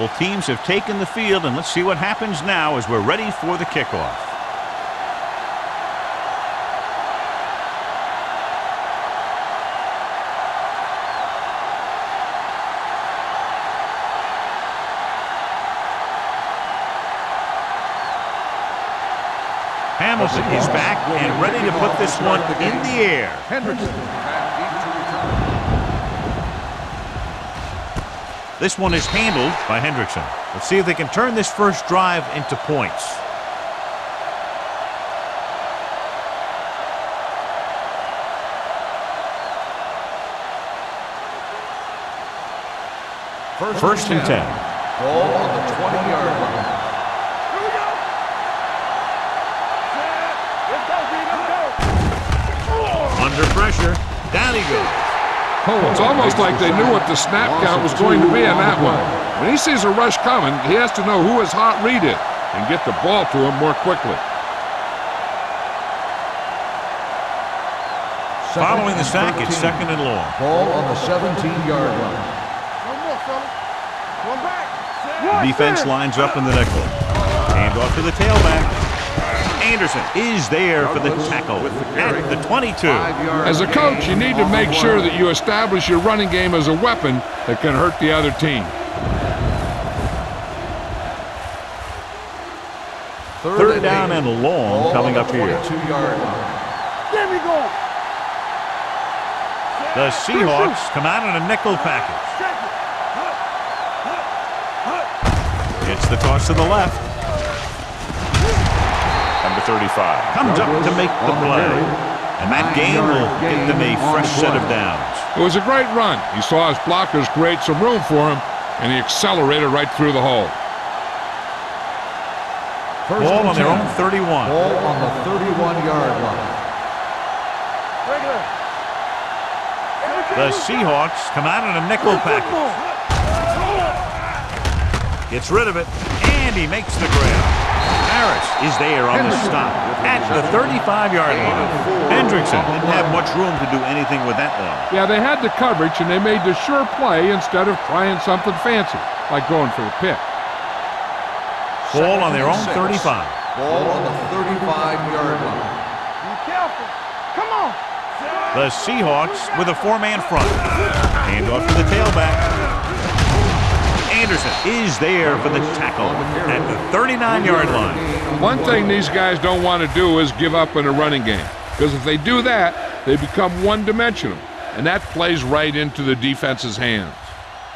Both teams have taken the field, and let's see what happens now as we're ready for the kickoff. Hamilton is back and ready to put this one in the air. This one is handled by Hendrickson. Let's see if they can turn this first drive into points. First and 10. Ball on the 20-yard line. Under pressure, down he goes. Oh, it's almost like they knew what the snap count was going to be on that one. When he sees a rush coming, he has to know who his hot read is and get the ball to him more quickly. Following the sack, it's second and long. Ball on the 17-yard line. The defense lines up in the nickel. Hand off to the tailback. Anderson is there for the tackle at the 22. As a coach, you need to make sure that you establish your running game as a weapon that can hurt the other team. Third down and long coming up here. There we go. The Seahawks come out in a nickel package. Gets the toss to the left. Number 35 comes up to make the play. And that game will give them a fresh set of downs. It was a great run. He saw his blockers create some room for him, and he accelerated right through the hole. Ball on their own 31. Ball on the 31-yard line. The Seahawks come out in a nickel package. Gets rid of it, and he makes the grab. Harris is there on the stop at the 35-yard line. Hendrickson didn't have much room to do anything with that one. Yeah, they had the coverage, and they made the sure play instead of trying something fancy, like going for the pick. Ball on their own 35. Ball on the 35-yard line. Be careful. Come on. The Seahawks with a four-man front. Hand off to the tailback. Anderson is there for the tackle at the 39-yard line. One thing these guys don't want to do is give up in a running game, because if they do that, they become one-dimensional, and that plays right into the defense's hands.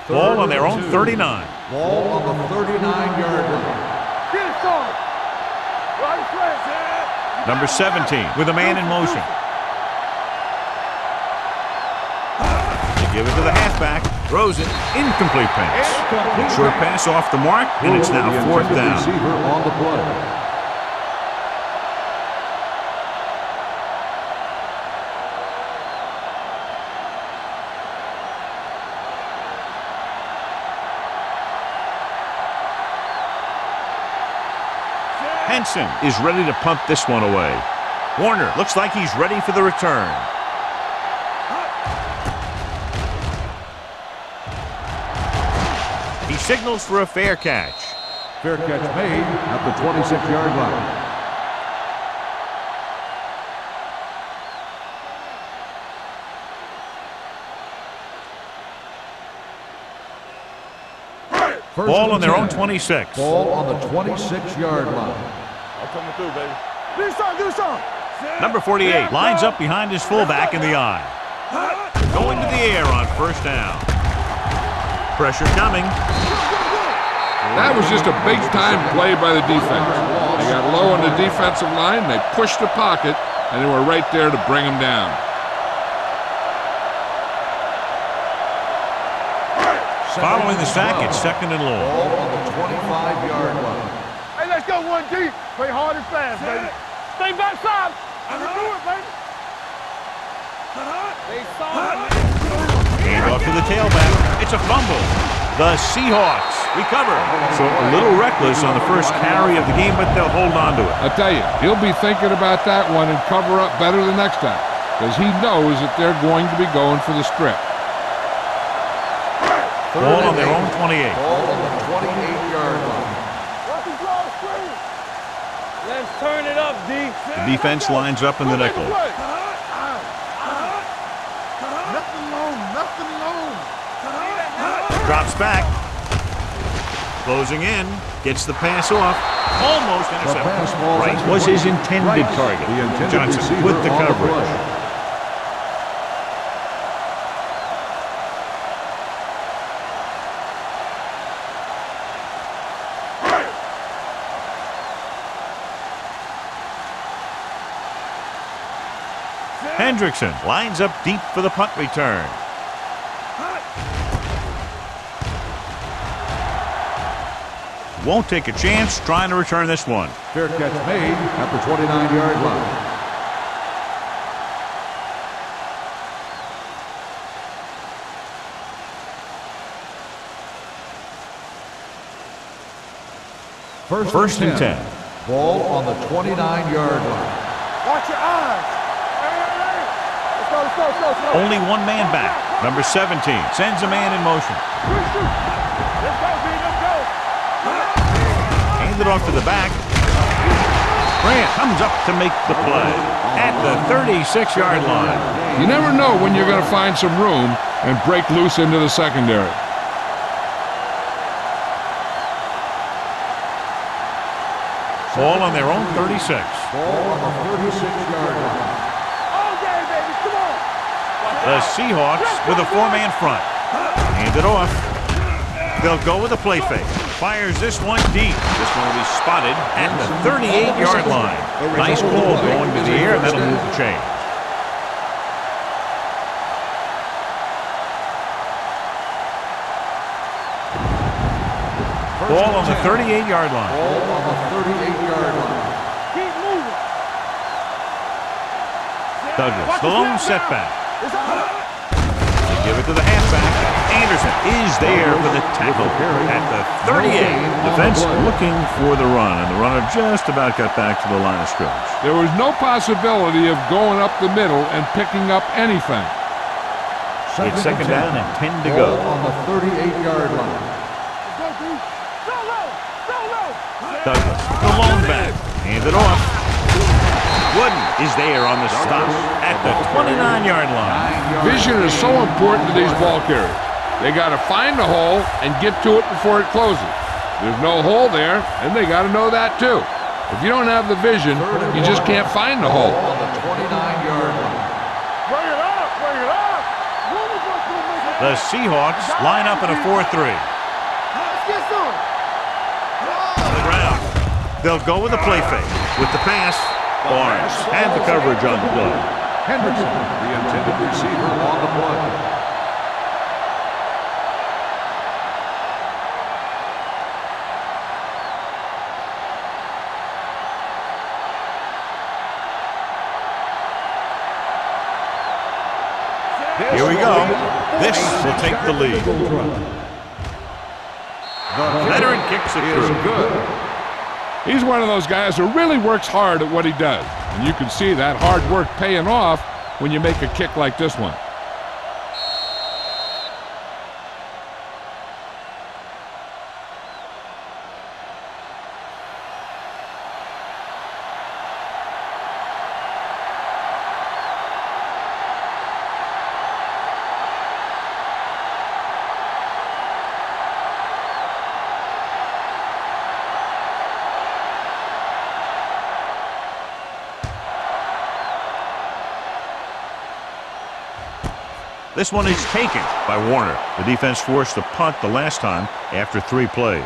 Ball on their own 39. Ball on the 39-yard line. Get it started. Right flag. Number 17 with a man in motion. They give it to the halfback. Throws it. Incomplete pass. Short pass off the mark, and it's now fourth down. Receiver on the play. Henson is ready to punt this one away. Warner looks like he's ready for the return. He signals for a fair catch. Fair catch made at the 26-yard line. Ball on their own 26. Ball on the 26-yard line. I'm coming through, baby. Do something. Number 48 lines up behind his fullback in the eye. Going to the air on first down. Pressure coming. That was just a big-time play by the defense. They got low on the defensive line, they pushed the pocket, and they were right there to bring him down. Following the sack, it's second and long. Ball on the 25-yard line. Hey, let's go one deep. Play hard and fast, baby. Stay backside. I can do it, baby. They saw it. Hand off to the tailback. It's a fumble. The Seahawks recover. So a little reckless on the first carry of the game, but they'll hold on to it. I tell you, he'll be thinking about that one and cover up better the next time, because he knows that they're going to be going for the strip. Ball on their own 28. Ball on the 28-yard line. Let's turn it up, D. The defense lines up in the nickel. Nothing long, nothing long. Drops back. Closing in. Gets the pass off. Almost The pass intercepted. falls Right into was his Right. intended target. The intended Johnson receiver with the on coverage. push. Hendrickson lines up deep for the punt return. Won't take a chance trying to return this one. Fair catch made at the 29-yard line. First and 10. Ball on the 29-yard line. Watch your eyes. Let's go, let's go, let's go, let's go. Only one man back. Number 17 sends a man in motion. Let's go, B, let's go. Hand it off to the back. Grant comes up to make the play at the 36-yard line. You never know when you're going to find some room and break loose into the secondary. Ball on their own 36. Ball on the 36-yard line. All day, baby, come on. The Seahawks with a four-man front. Hand it off. They'll go with a play fake. Fires this one deep. This one will be spotted at the 38-yard line. Nice ball going to the air. That'll move the chain. Ball on the 38-yard line. Ball on the 38-yard line. Keep moving. Douglas, the lone setback. It's on. They give it to the halfback. Anderson is there for the tackle at the 38. Defense looking for the run, and the runner just about got back to the line of scrimmage. There was no possibility of going up the middle and picking up anything. It's second down and 10 to go. Ball on the 38-yard line. Go, D. Go low. Go low. Douglas, the lone back. Hand it off. Wooden is there on the stop at the 29-yard line. Vision is so important to these ball carriers. They got to find the hole and get to it before it closes. There's no hole there, and they got to know that too. If you don't have the vision, you just can't find the hole. On the 29-yard line. Bring it up. Bring it up. The Seahawks line up in a 4-3. Let's get some. On the ground. They'll go with a play fake. With the pass, Barnes and the coverage on the play. Hendrickson, the intended receiver on the play. Here we go. This will take the lead. Veteran kicks it through. Good. He's one of those guys who really works hard at what he does. And you can see that hard work paying off when you make a kick like this one. This one is taken by Warner. The defense forced a punt the last time after 3 plays.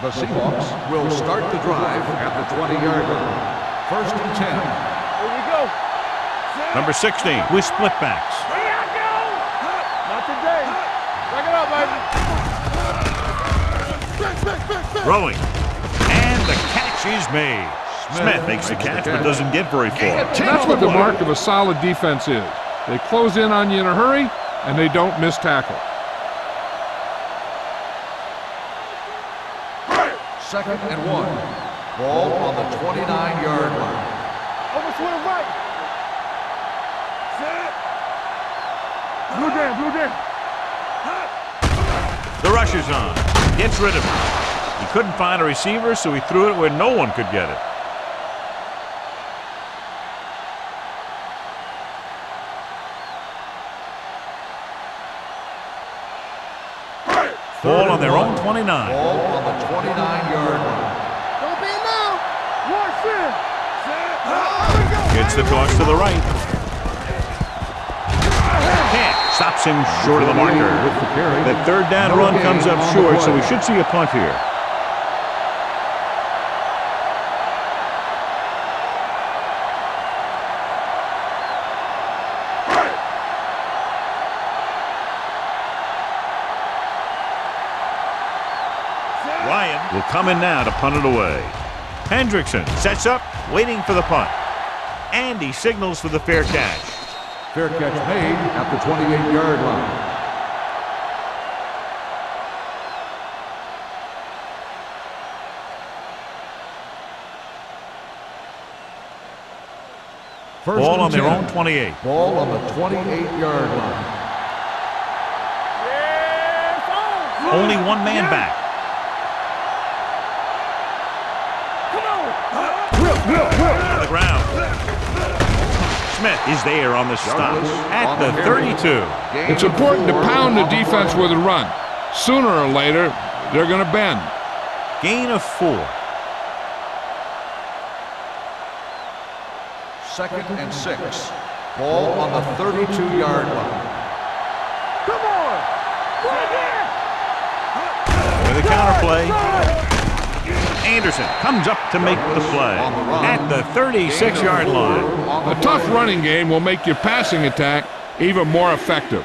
The Seahawks will start the drive at the 20-yard line. First and 10. Here we go. Number 16 with split backs. Here I go. Not today. Back it up, baby. Throwing. And the catch is made. Smith makes the catch but doesn't get very far. That's what the mark of a solid defense is. They close in on you in a hurry, and they don't miss tackle. Second and 1. Ball on the 29-yard line. Over to the right. Blue down, blue down. The rush is on. Gets rid of it. He couldn't find a receiver, so he threw it where no one could get it. Ball on their own 29. Ball on the 29-yard line. Don't be now. Watch it. Gets the toss to the right. Can't. Stops him short of the marker. The third down run comes up short, so we should see a punt here. Ryan will come in now to punt it away. Hendrickson sets up, waiting for the punt. And he signals for the fair catch. Fair catch made at the 28-yard line. Ball on their own 28. Ball on the 28-yard line. Only one man back. On the ground. Smith is there on the stop at the 32. It's important to pound the defense with a run. Sooner or later, they're going to bend. Gain of 4. 2nd and 6. Ball on the 32-yard line. Come on. With a counter play. Anderson comes up to make the play at the 36-yard line. A tough running game will make your passing attack even more effective.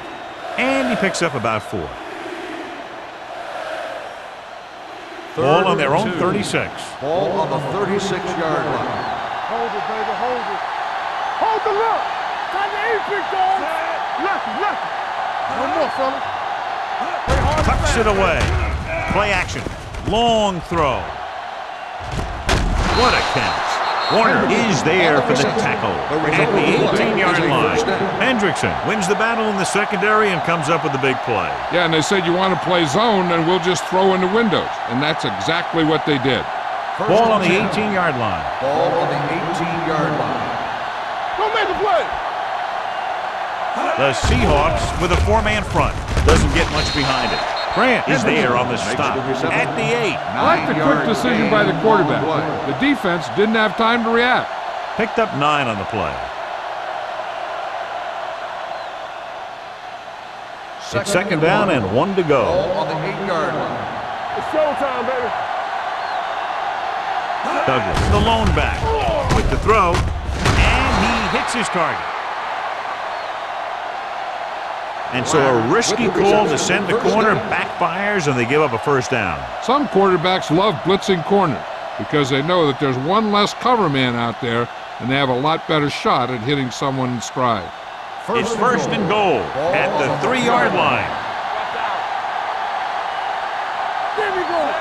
And he picks up about 4. Ball on their own 36. Ball on the 36-yard line. Hold it, baby, hold it. Hold the look. Time to aim, big dog. Left. One more, fella. Tucks it away. Play action. Long throw. What a catch. Warner is there for the tackle at the 18-yard line. Hendrickson wins the battle in the secondary and comes up with a big play. Yeah, and they said you want to play zone, and we'll just throw in the windows. And that's exactly what they did. Ball on the 18-yard line. Ball on the 18-yard line. Don't make a play. The Seahawks with a 4-man front. Doesn't get much behind it. Grant is there on the stop at the 8. I like the quick decision by the quarterback. The defense didn't have time to react. Picked up 9 on the play. It's 2nd down and 1 to go. Ball on the 8-yard line. It's showtime, baby. Douglas, the lone back, with the throw, and he hits his target. And so a risky call to send the corner backfires, and they give up a 1st down. Some quarterbacks love blitzing corners because they know that there's one less cover man out there, and they have a lot better shot at hitting someone in stride. It's 1st and goal at the 3-yard line. There we go.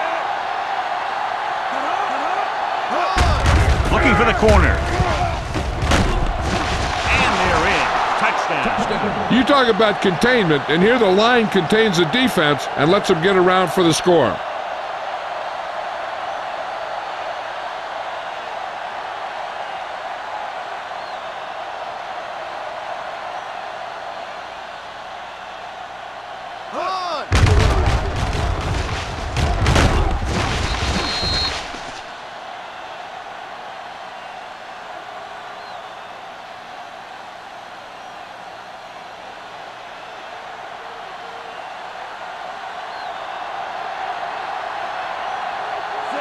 Looking for the corner. And they're in. Touchdown. You talk about containment, and here the line contains the defense and lets them get around for the score.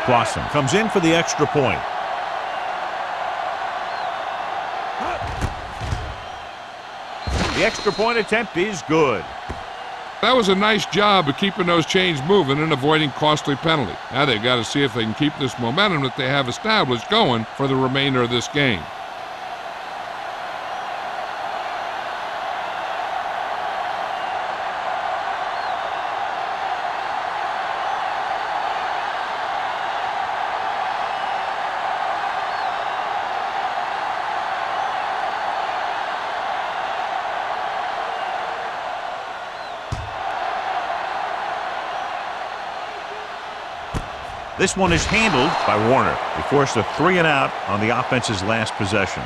Blossom comes in for the extra point. The extra point attempt is good. That was a nice job of keeping those chains moving and avoiding costly penalty. Now they've got to see if they can keep this momentum that they have established going for the remainder of this game. This one is handled by Warner. He forced a 3 and out on the offense's last possession.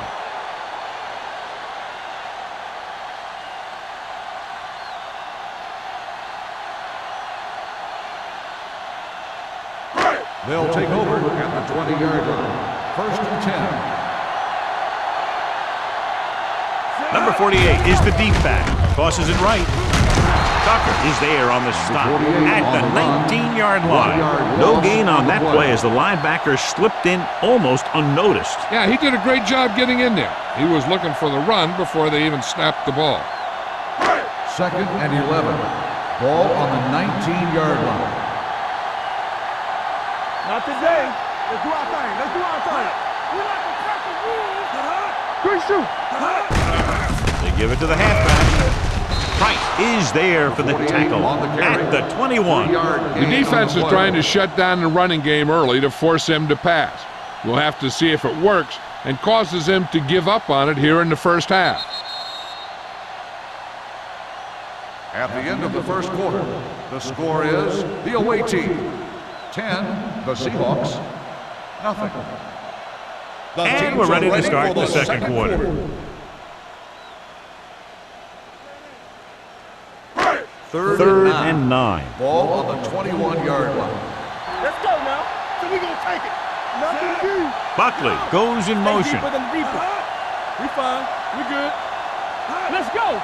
They'll take over at the 20-yard line. First and 10. Number 48 is the deep back. Tosses it right. Tucker is there on the stop at the 19-yard line. No gain on that play as the linebacker slipped in almost unnoticed. Yeah, he did a great job getting in there. He was looking for the run before they even snapped the ball. Second and 11. Ball on the 19-yard line. Not today. Let's do our thing. Let's do our thing. We like to crack the rules. Good shoot. They give it to the halfback. Price is there for the tackle at the 21. The defense is trying to shut down the running game early to force him to pass. We'll have to see if it works and causes him to give up on it here in the first half. At the end of the first quarter, the score is the away team 10, the Seahawks, nothing. And we're ready to start the second quarter. Third and 9. Ball on the 21-yard line. Let's go now. So we gonna take it. Nothing to do. Buckley goes in motion. Deeper than deeper. We fine. We good. Let's go.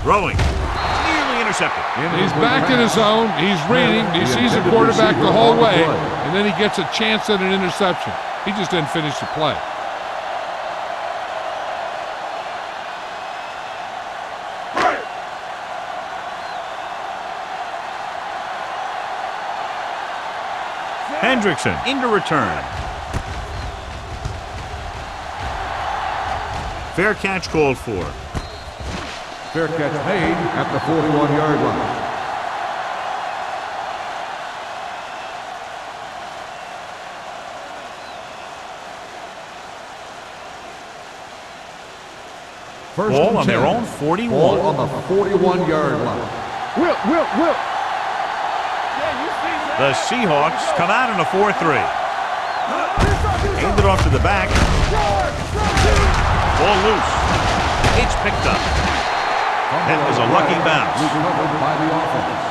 Throwing. Nearly intercepted. He's back in his zone. He's reading. He sees the quarterback the whole way, and then he gets a chance at an interception. He just didn't finish the play. Hendrickson into return. Fair catch called for. Fair catch made at the 41-yard line. First Ball and on 10. their own 41. Ball on the 41-yard line. Whip. The Seahawks come out in a 4-3. Aimed it off to the back. Ball loose. It's picked up. That was a lucky bounce. Recovered by the offense.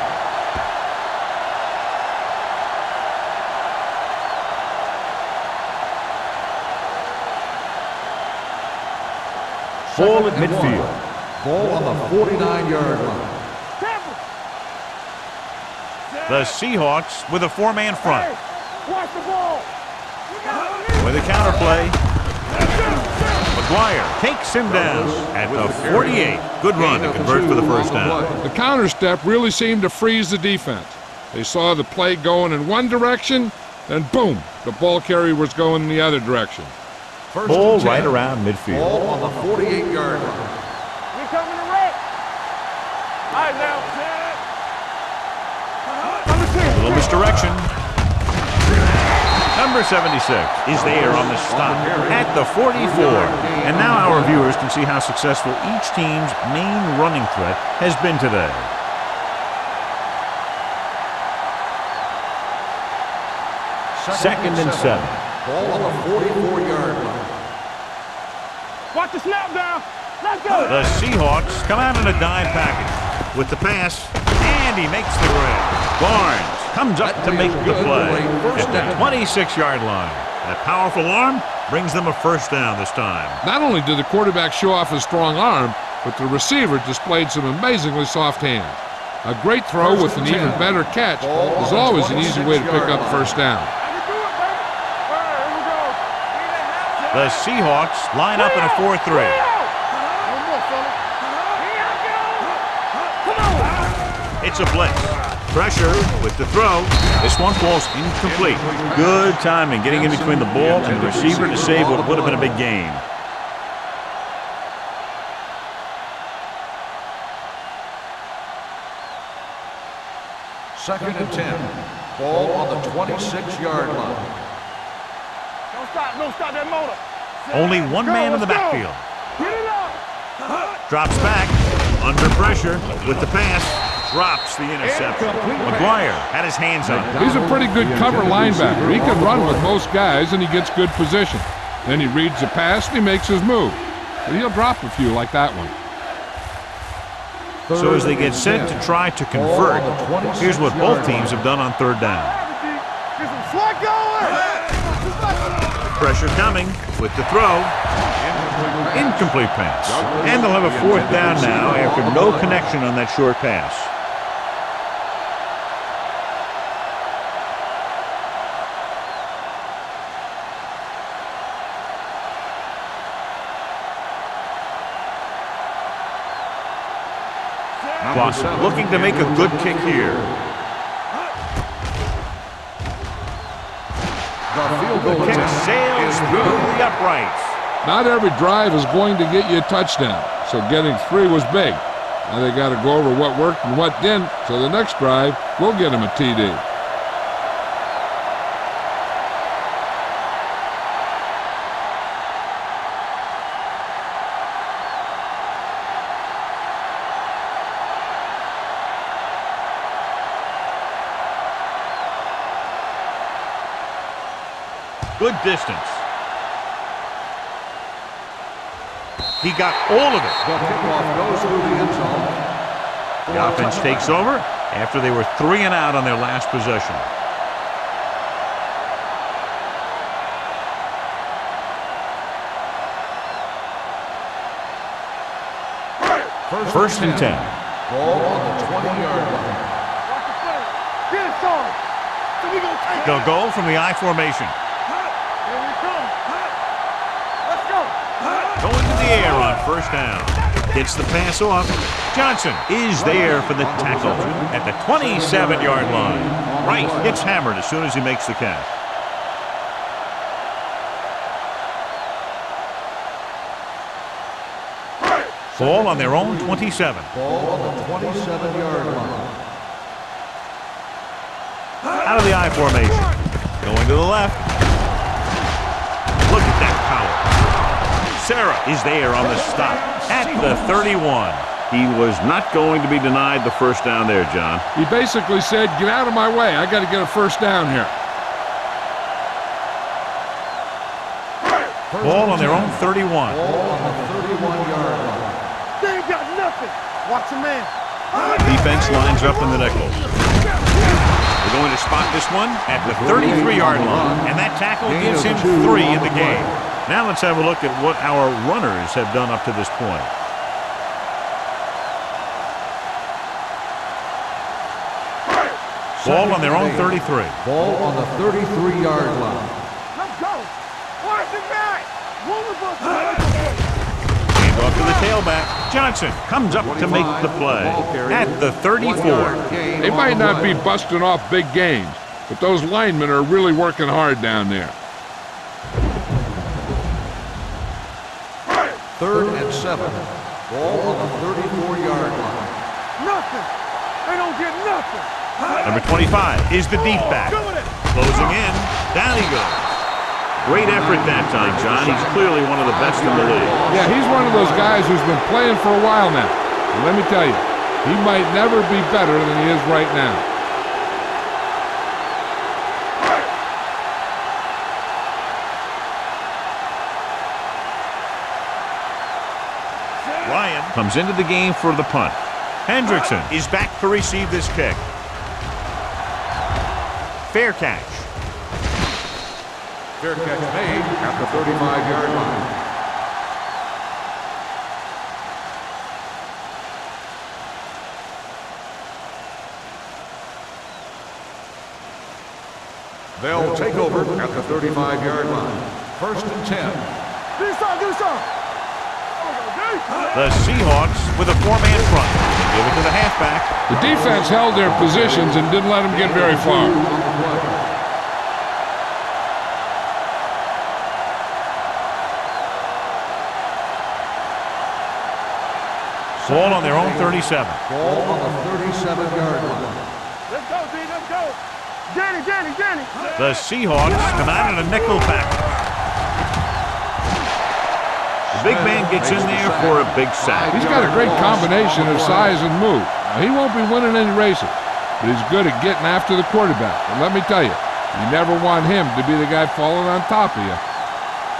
Ball at midfield. Ball on the 49-yard line. The Seahawks with a 4-man front. Watch the ball. With a counterplay. McGuire takes him down at the 48. Good run to convert for the first down. The counter step really seemed to freeze the defense. They saw the play going in one direction, then boom, the ball carrier was going in the other direction. First Ball and 10. right around midfield. Ball on the 48-yard line. We coming to wreck. All right, now. A little misdirection. Number 76 is there on the stop at the 44. And now our viewers can see how successful each team's main running threat has been today. Second and 7. Ball on the 44-yard line. Watch the snap down. Let's go. The Seahawks come out in a dime package with the pass, and he makes the grab. Barnes comes up to make the play at the 26-yard line. That powerful arm brings them a first down this time. Not only did the quarterback show off his strong arm, but the receiver displayed some amazingly soft hands. A great throw with an even better catch is always an easy way to pick up first down. The Seahawks line up in a 4-3. It's a blitz. Pressure with the throw. This one falls incomplete. Good timing getting in between the ball and the receiver to save what would have been a big gain. Second and 10. Ball on the 26-yard line. Don't stop that motor. Only one man in the backfield. Get it up. Drops back. Under pressure with the pass. drops the interception. McGuire had his hands on it. He's a pretty good cover linebacker. He can run with most guys, and he gets good position. Then he reads the pass, and he makes his move. But he'll drop a few like that one. So as they get set to try to convert, here's what both teams have done on third down. Get some swag going. Pressure coming with the throw. Incomplete pass. And they'll have a fourth down now after no connection on that short pass. Clausen looking to make a good kick here. The kick sails through the uprights. Not every drive is going to get you a touchdown, so getting 3 was big. Now they got to go over what worked and what didn't, so the next drive will get them a TD. Good distance. He got all of it. The kickoff goes through the end zone. The offense takes over after they were 3 and out on their last possession. First and 10. Ball on the 20-yard line. Get it started. So we gonna take it. They'll go from the I formation. Here we come. Let's go. Going to the air on first down. Gets the pass off. Johnson is there for the tackle at the 27-yard line. Wright gets hammered as soon as he makes the catch. Ball on their own 27. Ball on the 27-yard line. Out of the I formation. Going to the left. Look at that power. Sarah is there on the stop at the 31. He was not going to be denied the first down there, John. He basically said, get out of my way. I got to get a first down here. Ball on their own 31. Ball on the 31-yard line. They ain't got nothing. Watch a man. Defense lines up in the nickel. They're going to spot this one at the 33-yard line, and that tackle gives him 3 in the game. Now let's have a look at what our runners have done up to this point. Ball on their own 33. Ball on the 33-yard line. Let's go. Watch it back. One of us. Hand off to the tailback. Johnson comes up to make the play at the 34. They might not be busting off big games, but those linemen are really working hard down there. 3rd and 7. Ball on the 34-yard line. Nothing. They don't get nothing. Number 25 is the deep back. Closing in. Down he goes. Great effort that time, John. He's clearly one of the best in the league. Yeah, he's one of those guys who's been playing for a while now. And let me tell you, he might never be better than he is right now. Ryan comes into the game for the punt. Hendrickson is back to receive this kick. Fair catch. Fair catch made at the 35-yard line. They'll take over at the 35-yard line. 1st and 10. Do something. The Seahawks with a 4-man front. Give it to the halfback. The defense held their positions and didn't let them get very far. Ball on their own 37. Ball on the 37-yard line. Let's go, D. Let's go. Danny. The Seahawks come out in a nickel package. The big man gets in there for a big sack. He's got a great combination of size and move. Now, he won't be winning any races, but he's good at getting after the quarterback. And let me tell you, you never want him to be the guy falling on top of you.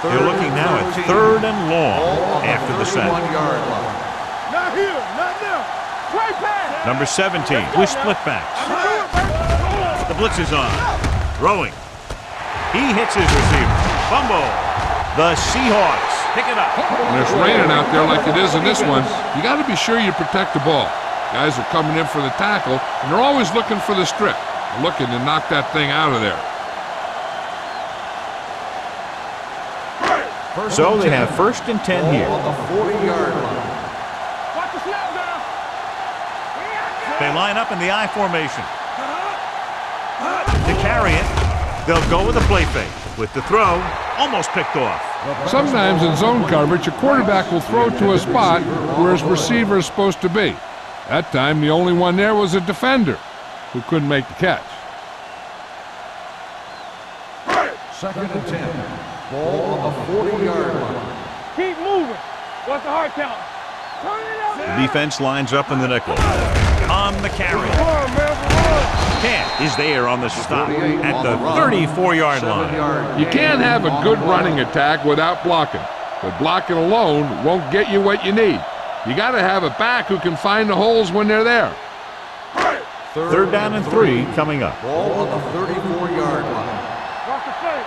They're looking now at 3rd and long after the sack. Not here, not now. Play pass. Number 17 with split backs. The blitz is on. Throwing. He hits his receiver. Fumble. The Seahawks pick it up. When it's raining out there like it is in this one, you got to be sure you protect the ball. Guys are coming in for the tackle, and they're always looking for the strip. They're looking to knock that thing out of there. So they have 1st and 10 here. On the 40-yard line. Watch the snap down. They line up in the I formation. To carry it, they'll go with a play fake. With the throw, almost picked off. Sometimes in zone coverage, your quarterback will throw to a spot where his receiver is supposed to be. That time, the only one there was a defender who couldn't make the catch. 2nd and 10. Ball on the 40-yard line. Keep moving. What's the hard count? Turn it up. The defense lines up in the nickel. On the carry. Come on, man. Kent is there on the stop at the 34-yard line. You can't have a good running attack without blocking, but blocking alone won't get you what you need. You got to have a back who can find the holes when they're there. 3rd down and 3 coming up. Ball on the 34-yard line. Watch the fake.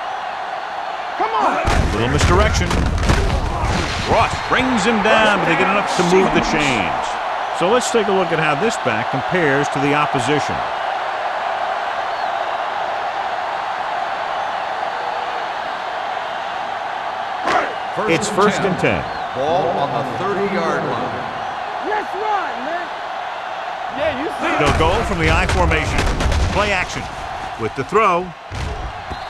Come on. Little misdirection. Ross brings him down, but they get enough to move the chains. So let's take a look at how this back compares to the opposition. It's 1st and 10. Ball on the 30-yard line. Let's run, man. Yeah, you see. They'll go from the I formation. Play action. With the throw.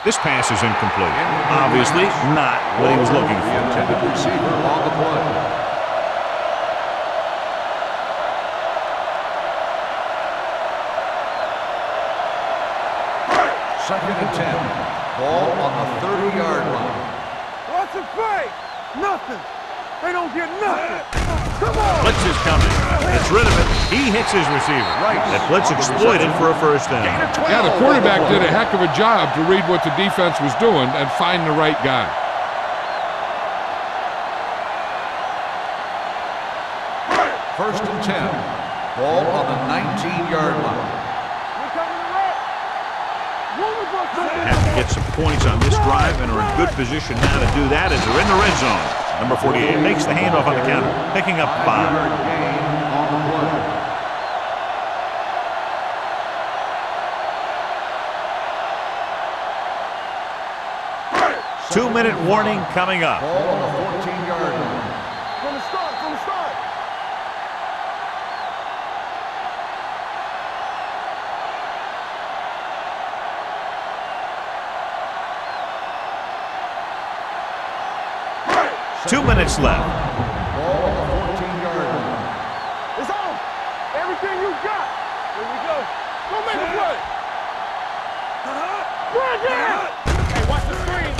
This pass is incomplete. Obviously not what he was looking The intended for. receiver on the play. Second and 10. Ball on the 30-yard line. What's the fake? Nothing. They don't get nothing. Come on. Blitz is coming. Gets rid of it. He hits his receiver. That blitz exploited for a 1st down. Yeah, the quarterback did a heck of a job to read what the defense was doing and find the right guy. First and 10. Ball on the 19-yard line. We're coming to right. They have to get some points on this drive and are in good position now to do that as they're in the red zone. Number 48 makes the handoff on the counter, picking up 5. Gain on the play. Two-minute warning coming up. Ball on the 14-yard line. From the start, from the start. Two minutes left. Ball on the 14-yard line. It's on. Everything you got. Here we go. Go make a play. Bring it. Hey, watch the screen.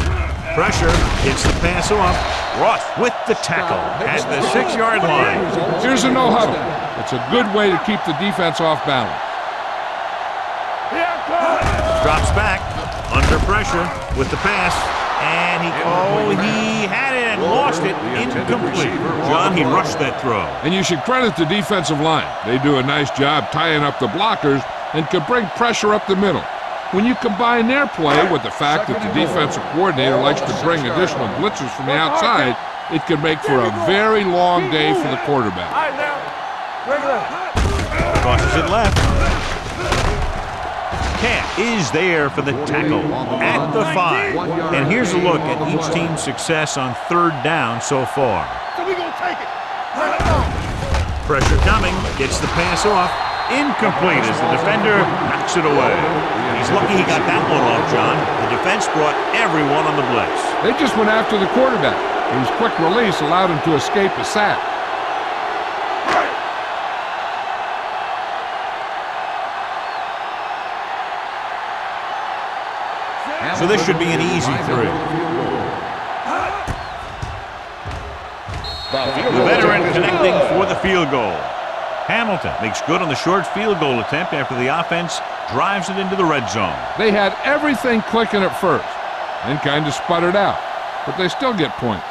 Pressure gets the pass off. Ross with the tackle at the 6-yard line. Here's a no-huddle. It's a good way to keep the defense off balance. Here it comes. Drops back under pressure with the pass. And he had it and lost it. Incomplete. John, he rushed that throw. And you should credit the defensive line. They do a nice job tying up the blockers and can bring pressure up the middle. When you combine their play with the fact that the defensive coordinator likes to bring additional blitzers from the outside, it can make for a very long day for the quarterback. All right, now. Regular. Crosses it left. Camp is there for the tackle at the 5. And here's a look at each team's success on 3rd down so far. So we gonna take it. Pressure coming, gets the pass off. Incomplete as the defender knocks it away. He's lucky he got that one off, John. The defense brought everyone on the blitz. They just went after the quarterback, whose quick release allowed him to escape a sack. So this should be an easy 3. The veteran connecting for the field goal. Hamilton makes good on the short field goal attempt after the offense drives it into the red zone. They had everything clicking at first, then kind of sputtered out, but they still get points.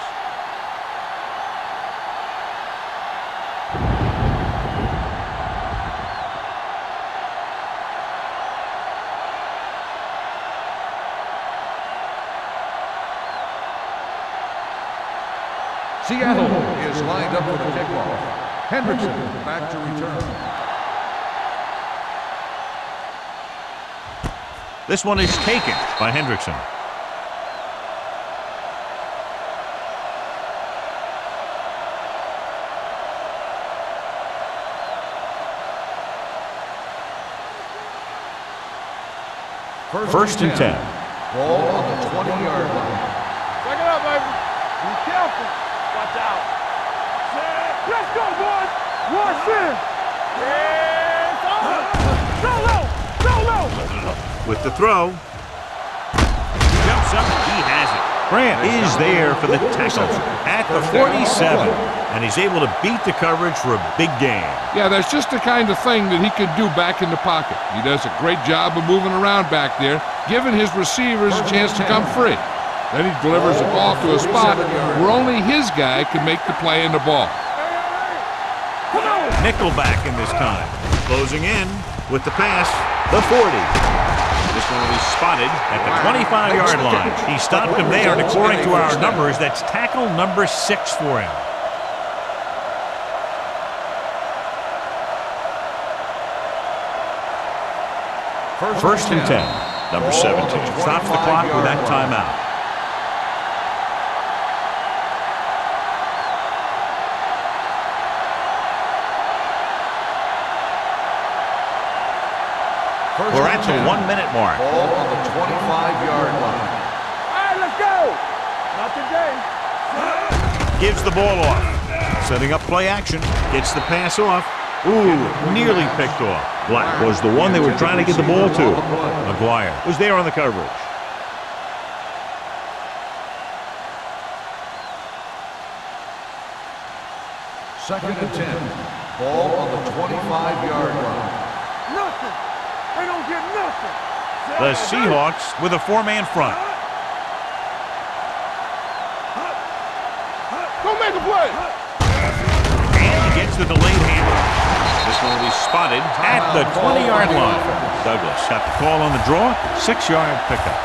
Seattle is lined up for the kickoff. Hendrickson back to return. This one is taken by Hendrickson. First and 10. Ball on the 20-yard line. Check it out, baby. Be careful. Watch out. Let's go, boys. Watch in. Go low. With the throw. Jumps up. He has it. Grant is there for the tackle at the 47. And he's able to beat the coverage for a big gain. Yeah, that's just the kind of thing that he could do back in the pocket. He does a great job of moving around back there, giving his receivers a chance to come free. Then he delivers the ball to a spot where only his guy can make the play in the ball. Nickelback in this time. Closing in with the pass, the 40. This one will be spotted at the 25-yard line. He stopped him there, and according to our numbers, that's tackle number 6 for him. First and 10. Number 17 stops the clock with that timeout. We're at the 1-minute mark. Ball on the 25-yard line. All right, let's go. Not today. Gives the ball off. Setting up play action. Gets the pass off. Ooh, nearly picked off. Black was the one they were trying to get the ball to. McGuire was there on the coverage. Second and 10. Ball on the 25-yard line. Nothing. They don't get nothing. The Seahawks with a 4-man front. Go make a play. And he gets the delayed handoff. This one will be spotted at the 20-yard line. Douglas got the call on the draw. 6-yard pickup.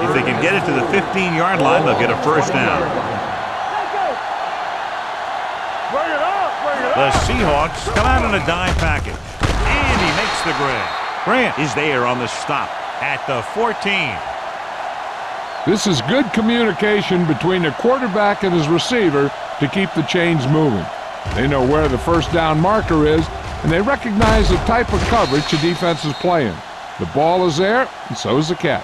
If they can get it to the 15-yard line, they'll get a first down. The Seahawks come out in a dime package. And he makes the grab. Grant is there on the stop at the 14. This is good communication between the quarterback and his receiver to keep the chains moving. They know where the first down marker is, and they recognize the type of coverage the defense is playing. The ball is there, and so is the catch.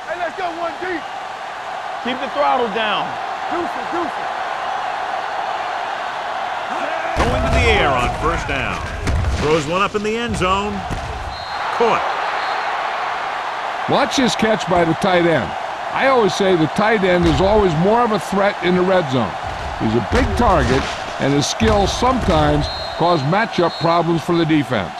Hey, let's go one deep. Keep the throttle down. Deuces. Going to the air on first down. Throws one up in the end zone. Caught. Watch his catch by the tight end. I always say the tight end is always more of a threat in the red zone. He's a big target, and his skills sometimes cause matchup problems for the defense.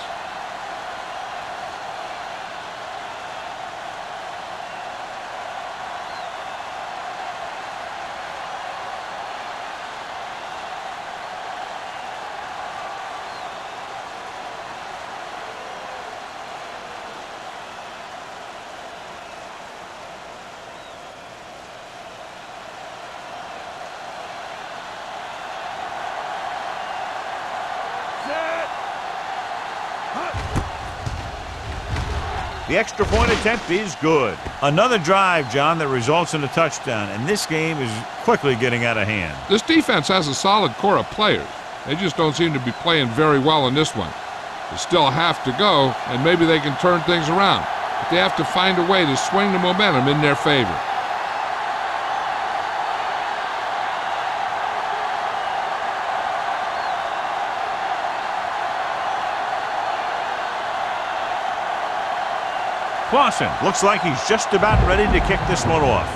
The extra point attempt is good. Another drive, John, that results in a touchdown, and this game is quickly getting out of hand. This defense has a solid core of players. They just don't seem to be playing very well in this one. They still have to go, and maybe they can turn things around. But they have to find a way to swing the momentum in their favor. Clausen looks like he's just about ready to kick this one off.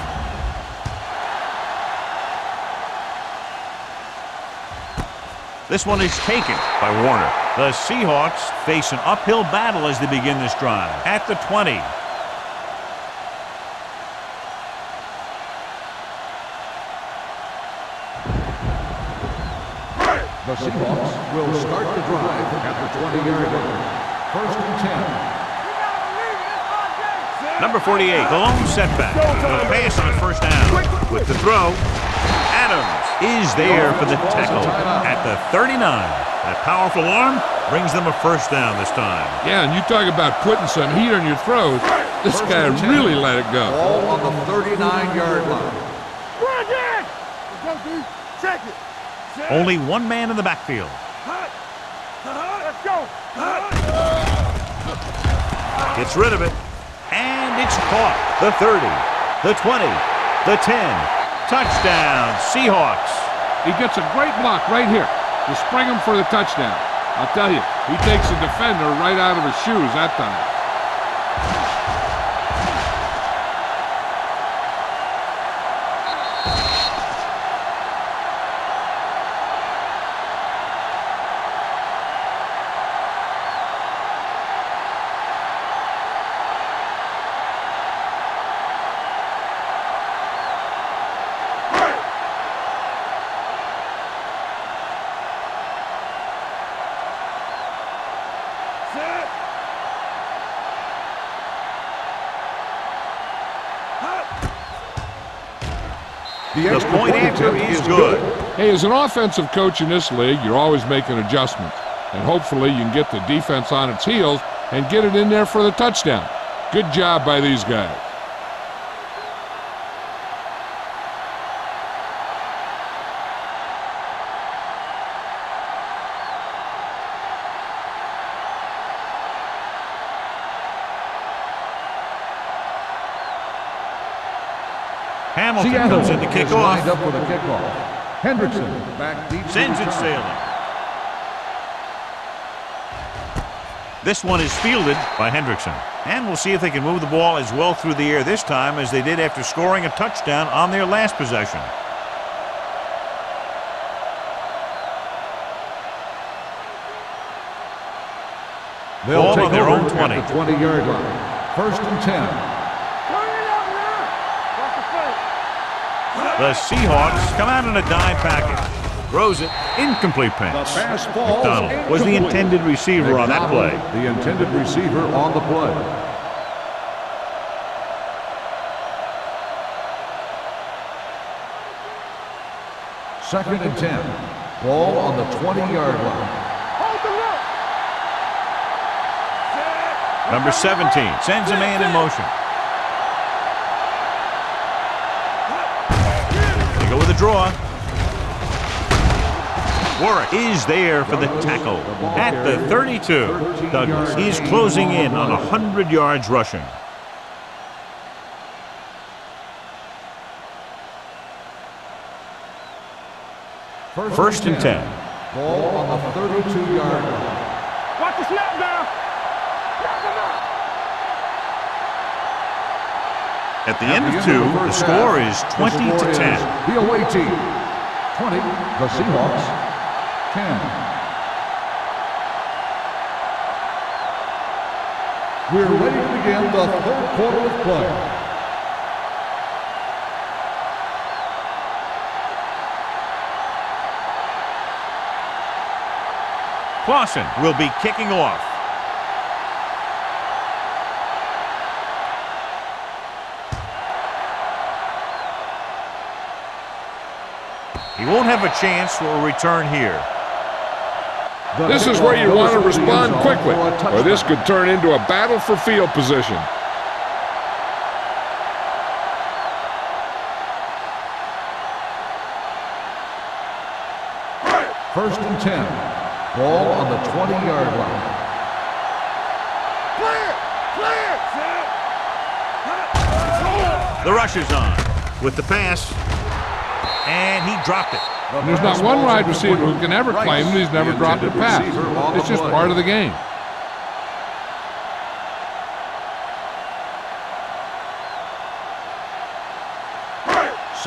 This one is taken by Warner. The Seahawks face an uphill battle as they begin this drive at the 20. The Seahawks will start the drive at the 20-yard line. First and 10. Number 48, the lone setback. The pass on first down. With the throw, Adams is there for the tackle at the 39. That powerful arm brings them a first down this time. Yeah, and you talk about putting some heat on your throws. This guy really let it go. All on the 39-yard line. Run again! Go, D. Check it. Only one man in the backfield. Let's go. Gets rid of it. And it's caught. The 30, the 20, the 10. Touchdown, Seahawks. He gets a great block right here to spring him for the touchdown. I'll tell you, he takes the defender right out of his shoes that time. The point after is good. Hey, as an offensive coach in this league, you're always making adjustments. And hopefully you can get the defense on its heels and get it in there for the touchdown. Good job by these guys. Hamilton Seattle comes in to kick is off. lined up for the kickoff. Hendrickson back deep. Sends it sailing. This one is fielded by Hendrickson. And we'll see if they can move the ball as well through the air this time as they did after scoring a touchdown on their last possession. They'll take on their over own 20. at the 20-yard line. First and 10. The Seahawks come out in a dime package. Throws it. Incomplete pass. The pass falls McDonald was the intended receiver on that play. The intended receiver on the play. Second and 10. Ball on the 20-yard line. Hold the look. Number 17 sends a man in motion. They go with a draw. Warwick is there for the tackle at the 32. Douglas is closing in on 100 yards rushing. First and 10. Ball on the 32-yard line. Watch the snap down. At the end of two, the score is 20-10. The away team, 20. The Seahawks, 10. We're ready to begin the third quarter of play. Clausen will be kicking off. He won't have a chance for a return here. This is where you want to respond quickly, or this could turn into a battle for field position. First and 10. Ball on the 20-yard line. The rush is on with the pass, and he dropped it. There's not one wide receiver who can ever claim that he's never dropped a pass. It's just part of the game.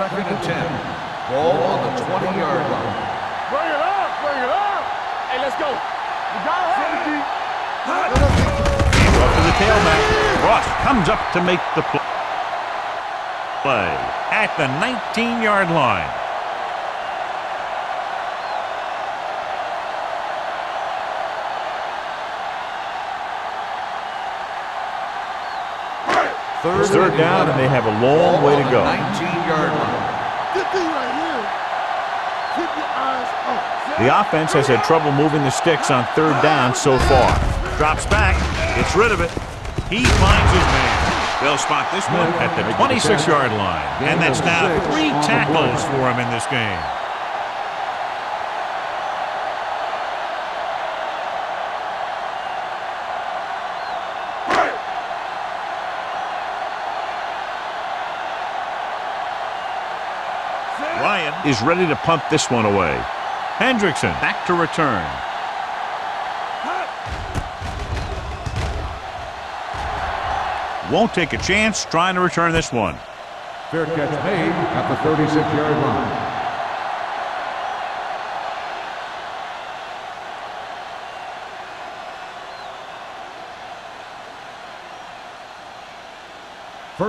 Second and 10. Ball on the 20-yard line. Bring it up, bring it up. Hey, let's go. You got it, G. Up to the tailback. Ross comes up to make the play at the 19-yard line. It's third down, and they have a long way to go. 19-yard line. Good thing right here. Keep your eyes up. The offense has had trouble moving the sticks on third down so far. Drops back, gets rid of it. He finds his man. They'll spot this one at the 26-yard line. And that's now 3 tackles for him in this game. Ryan is ready to punt this one away. Hendrickson back to return. Won't take a chance trying to return this one. Fair catch made at the 36-yard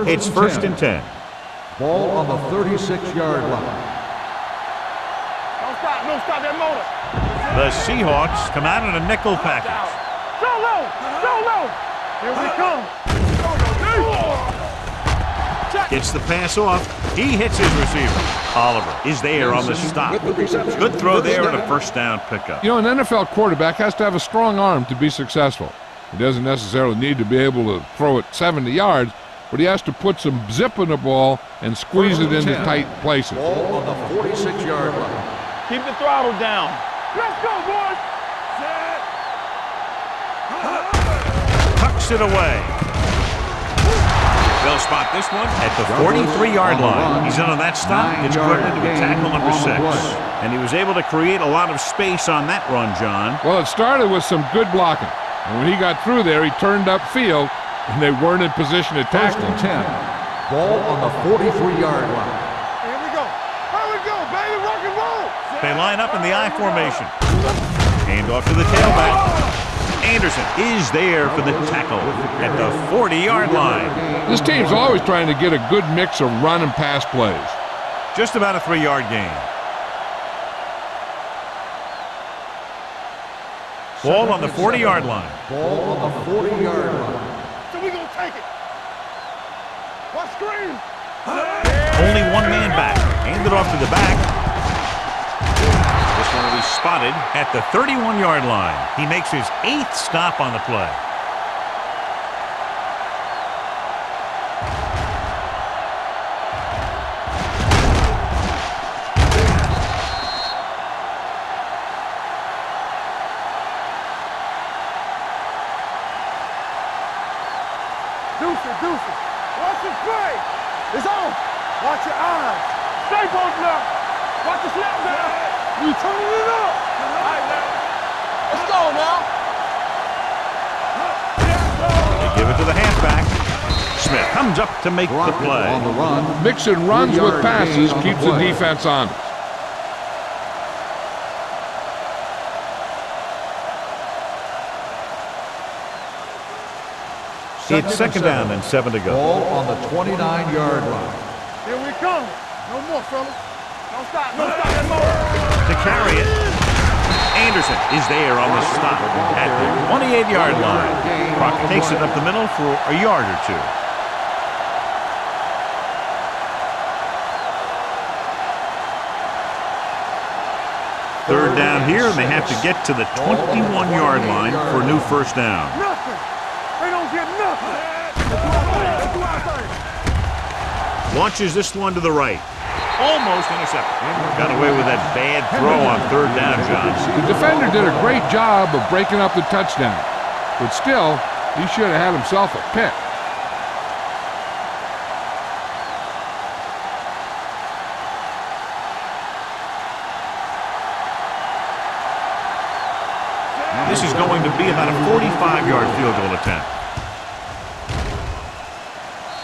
line. It's first and 10. Ball on the 36-yard line. Don't stop that motor. The Seahawks come out in a nickel package. So low, so low. Here we come. Gets the pass off. He hits his receiver. Oliver is there on the stop. Good throw there and a first down pickup. You know, an NFL quarterback has to have a strong arm to be successful. He doesn't necessarily need to be able to throw it 70 yards, but he has to put some zip in the ball and squeeze it into tight places. Ball on the 46-yard line. Keep the throttle down. Let's go, boys. Tucks it away. They'll spot this one at the 43-yard line. He's in on that stop. It's put into a tackle number 6. And he was able to create a lot of space on that run, John. Well, it started with some good blocking. And when he got through there, he turned upfield, and they weren't in position to tackle him. 10. Ball on the 43-yard line. Here we go. Here we go, baby. Rock and roll. They line up in the I formation. Hand off to the tailback. Anderson is there for the tackle at the 40-yard line. This team's always trying to get a good mix of run and pass plays. Just about a 3-yard gain. Ball on the 40-yard line. Ball on the 40-yard line. So we gonna take it. What screen? Only one man back. Hand it off to the back. This one will be spotted at the 31-yard line. He makes his 8th stop on the play. Deuces. Watch the play. It's on. Watch your eyes. Stay posted up. Watch the snap down. We turning it up. All right, now. Let's go now. They give it to the halfback. Smith comes up to make the play. On the run. Mixing runs with passes keeps the defense honest. It's second down and 7 to go. Ball on the 29-yard line. Here we come. No more, fellas. Don't stop that motor. To carry it, Anderson is there on the stop at the 28-yard line. Crockett takes it up the middle for a yard or 2. Third down here, and they have to get to the 21-yard line for a new first down. Nothing. They don't get nothing. Let's do our thing. Launches this one to the right. Almost intercepted. Got away with that bad throw on third down, John. The defender did a great job of breaking up the touchdown, but still, he should have had himself a pick. This is going to be about a 45-yard field goal attempt.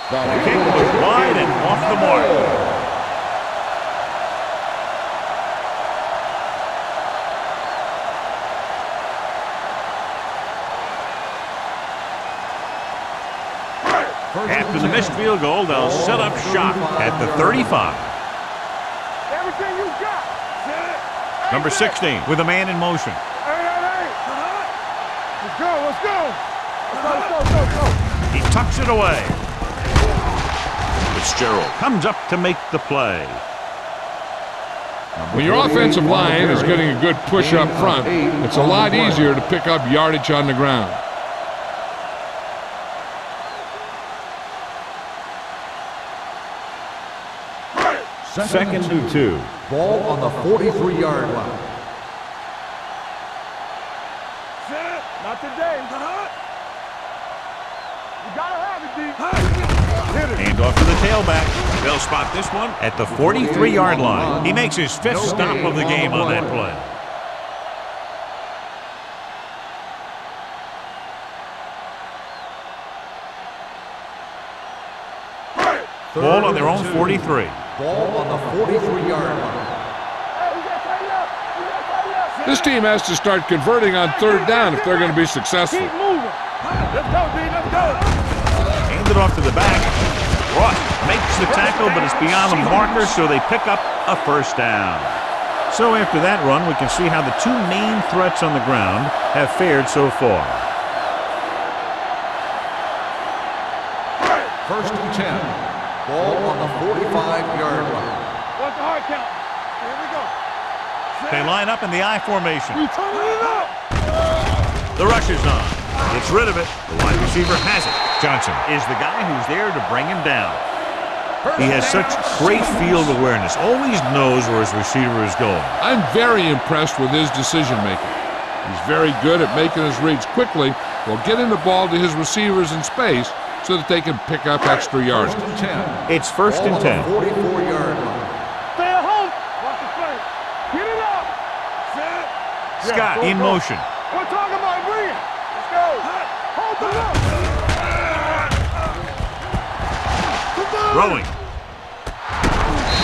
The kick was wide and off the mark. After the missed field goal, they'll set up shop at the 35. Everything you got. Number 16 with a man in motion. Hey. Let's go. Let's go. He tucks it away. Fitzgerald comes up to make the play. When your offensive line is getting a good push up front, it's a lot easier to pick up yardage on the ground. Second and 2. Ball on the 43-yard line. Not today. You gotta have it, D. Hand off to the tailback. They'll spot this one at the 43-yard line. He makes his 5th stop of the game on that play. Ball on their own 43. Ball on the 43-yard line. This team has to start converting on third down if they're going to be successful. Keep moving. Let's go, D. Let's go. Hand it off to the back. Ross makes the tackle, but it's beyond the marker, so they pick up a first down. So after that run, we can see how the two main threats on the ground have fared so far. First and 10. Ball on the 45-yard line. What's the hard count? Here we go. They line up in the I formation. We turning it up. The rush is on. Gets rid of it. The wide receiver has it. Johnson is the guy who's there to bring him down. He has such great field awareness. Always knows where his receiver is going. I'm very impressed with his decision making. He's very good at making his reads quickly while getting the ball to his receivers in space so that they can pick up extra yards. First and 10. It's first and 10. 44-yard line. Stay at home. Watch the play. Get it up. Scott in motion. We're talking about bring it. Let's go. Hold the look. Throwing.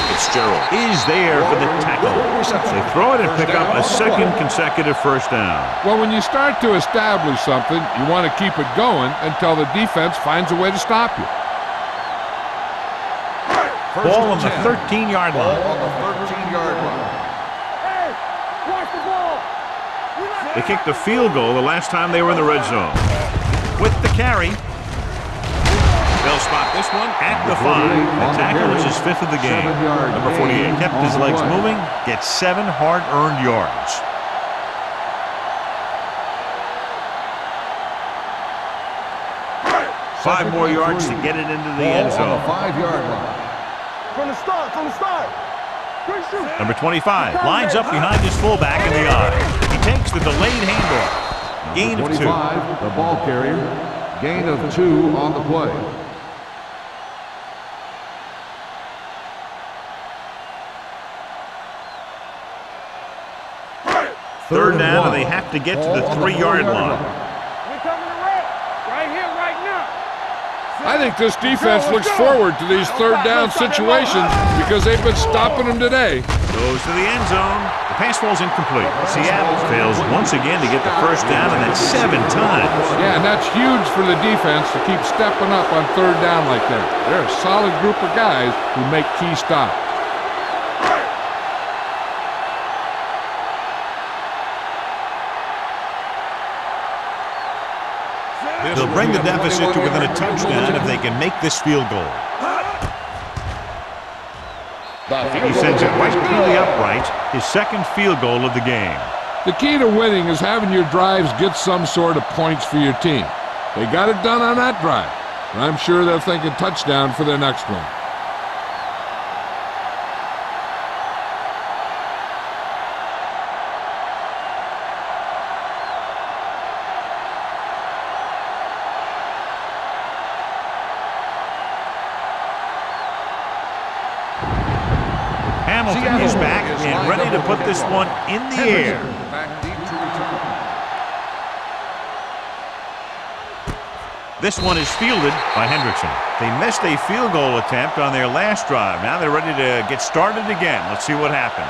Fitzgerald is there for the tackle. They throw it and pick up a second consecutive first down. Well, when you start to establish something, you want to keep it going until the defense finds a way to stop you. Ball on the 13-yard Ball line. on the 13-yard line. Hey, watch the ball. They kicked a field goal the last time they were in the red zone. With the carry, they'll spot this one at the 5. The tackle is his 5th of the game. Number 48 kept his legs moving, gets 7 hard-earned yards. Five more yards to get it into the end Ball on zone. the 5-yard line. From the start. Quick shoot. Number 25 lines up behind his fullback in the eye. He takes the delayed handoff. Gain of 2. 25, the ball carrier. Gain of 2 on the play. Third down, and they have to get to the 3-yard line. We're coming to red. Right here, right now. I think this defense looks forward to these third down situations because they've been stopping them today. Goes to the end zone. The pass falls incomplete. Seattle fails once again to get the first down, and that's 7 times. Yeah, and that's huge for the defense to keep stepping up on third down like that. They're a solid group of guys who make key stops. They'll bring the deficit to within a touchdown if they can make this field goal. He sends it right through the upright, his second field goal of the game. The key to winning is having your drives get some sort of points for your team. They got it done on that drive, and I'm sure they're thinking touchdown for their next one. Hamilton is back and ready to put this one in the air. Back deep to return. This one is fielded by Hendrickson. They missed a field goal attempt on their last drive. Now they're ready to get started again. Let's see what happens.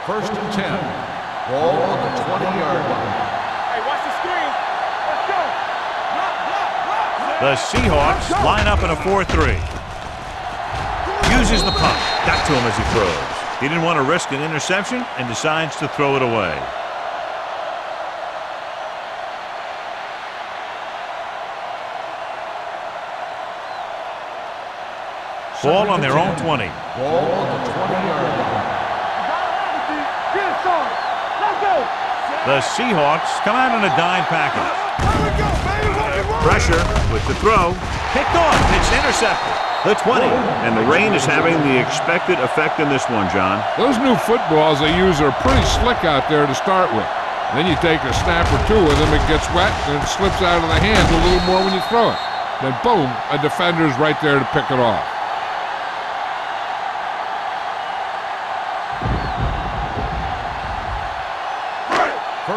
First and 10. Ball on the 20-yard line. Hey, watch the screen. Let's go. The Seahawks line up in a 4-3. Uses the pump. Got to him as he throws. He didn't want to risk an interception and decides to throw it away. Ball on their own 20. Ball on the 20-yard line. Let's go. The Seahawks come out in a dime package. Pressure with the throw. Picked off. It's intercepted. The 20. And the rain is having the expected effect in this one, John. Those new footballs they use are pretty slick out there to start with. Then you take a snap or two with them, it gets wet, and it slips out of the hands a little more when you throw it. Then boom, a defender's right there to pick it off.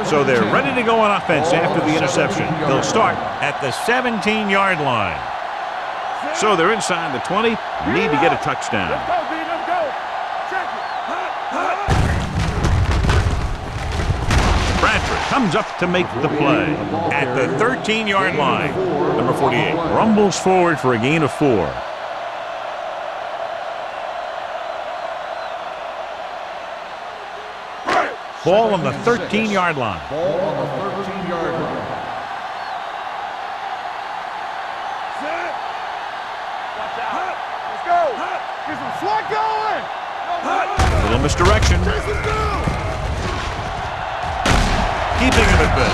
So they're ready to go on offense after the interception. They'll start at the 17-yard line. So they're inside the 20. Need to get a touchdown. Let's go, B. Let's go. Check it. Bradford comes up to make the play at the 13-yard line. Number 48 rumbles forward for a gain of 4. Ball on the 13-yard line. Ball on the 13-yard line. Set. Watch out. Let's go. Get some slot going. Little misdirection. Keeping him at bay.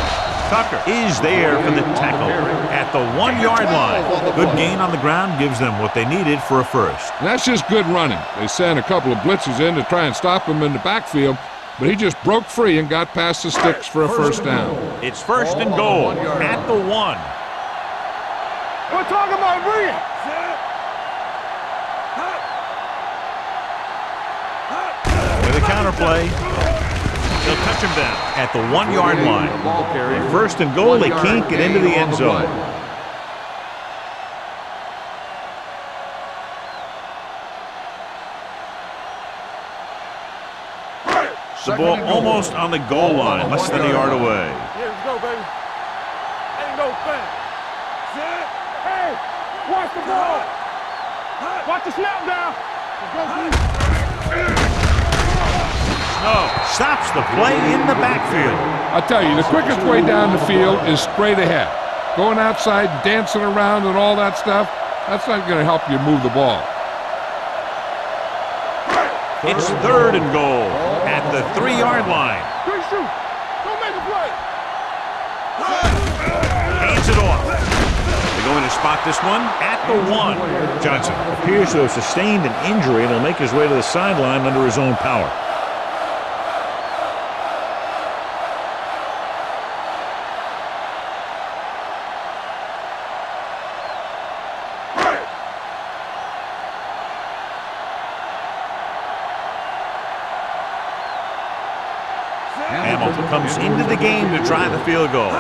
Tucker is there for the tackle at the 1-yard line. Good gain on the ground gives them what they needed for a first. And that's just good running. They sent a couple of blitzes in to try and stop him in the backfield, but he just broke free and got past the sticks for a first down. It's first and goal at the 1. We're talking about bringing. With a counterplay, they'll touch him down at the 1-yard line. And first and goal, they can't get into the end zone. The ball almost on the goal line, less than a yard away. Yeah, let's go, baby. Ain't no thing. Set. Hey, watch the ball. Watch the snap down. Let's go, B. No, stops the play in the backfield. I tell you, the quickest way down the field is straight ahead. Going outside, dancing around and all that stuff, that's not going to help you move the ball. It's third and goal at the 3-yard line. Quick shoot. Don't make a play. Hands it off. They're going to spot this one at the 1. Johnson appears to have sustained an injury and will make his way to the sideline under his own power. Hamilton comes into the game to try the field goal.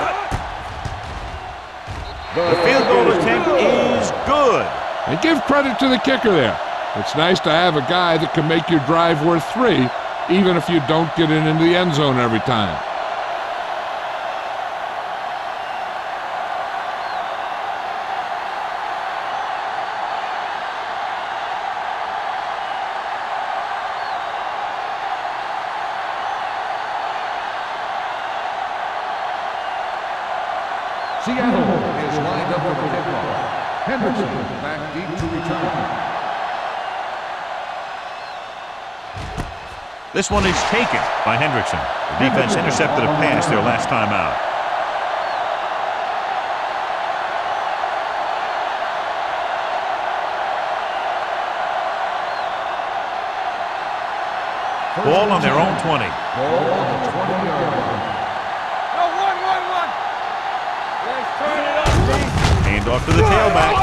The field goal attempt is good. And give credit to the kicker there. It's nice to have a guy that can make your drive worth 3, even if you don't get it into the end zone every time. Seattle is lined up for the kickoff. Henderson back deep to return. This one is taken by Hendrickson. The defense intercepted a pass their last time out. Ball on their own 20. Ball on the 20-yard line. No, one. Let's turn it up, B. Hand off to the tailback.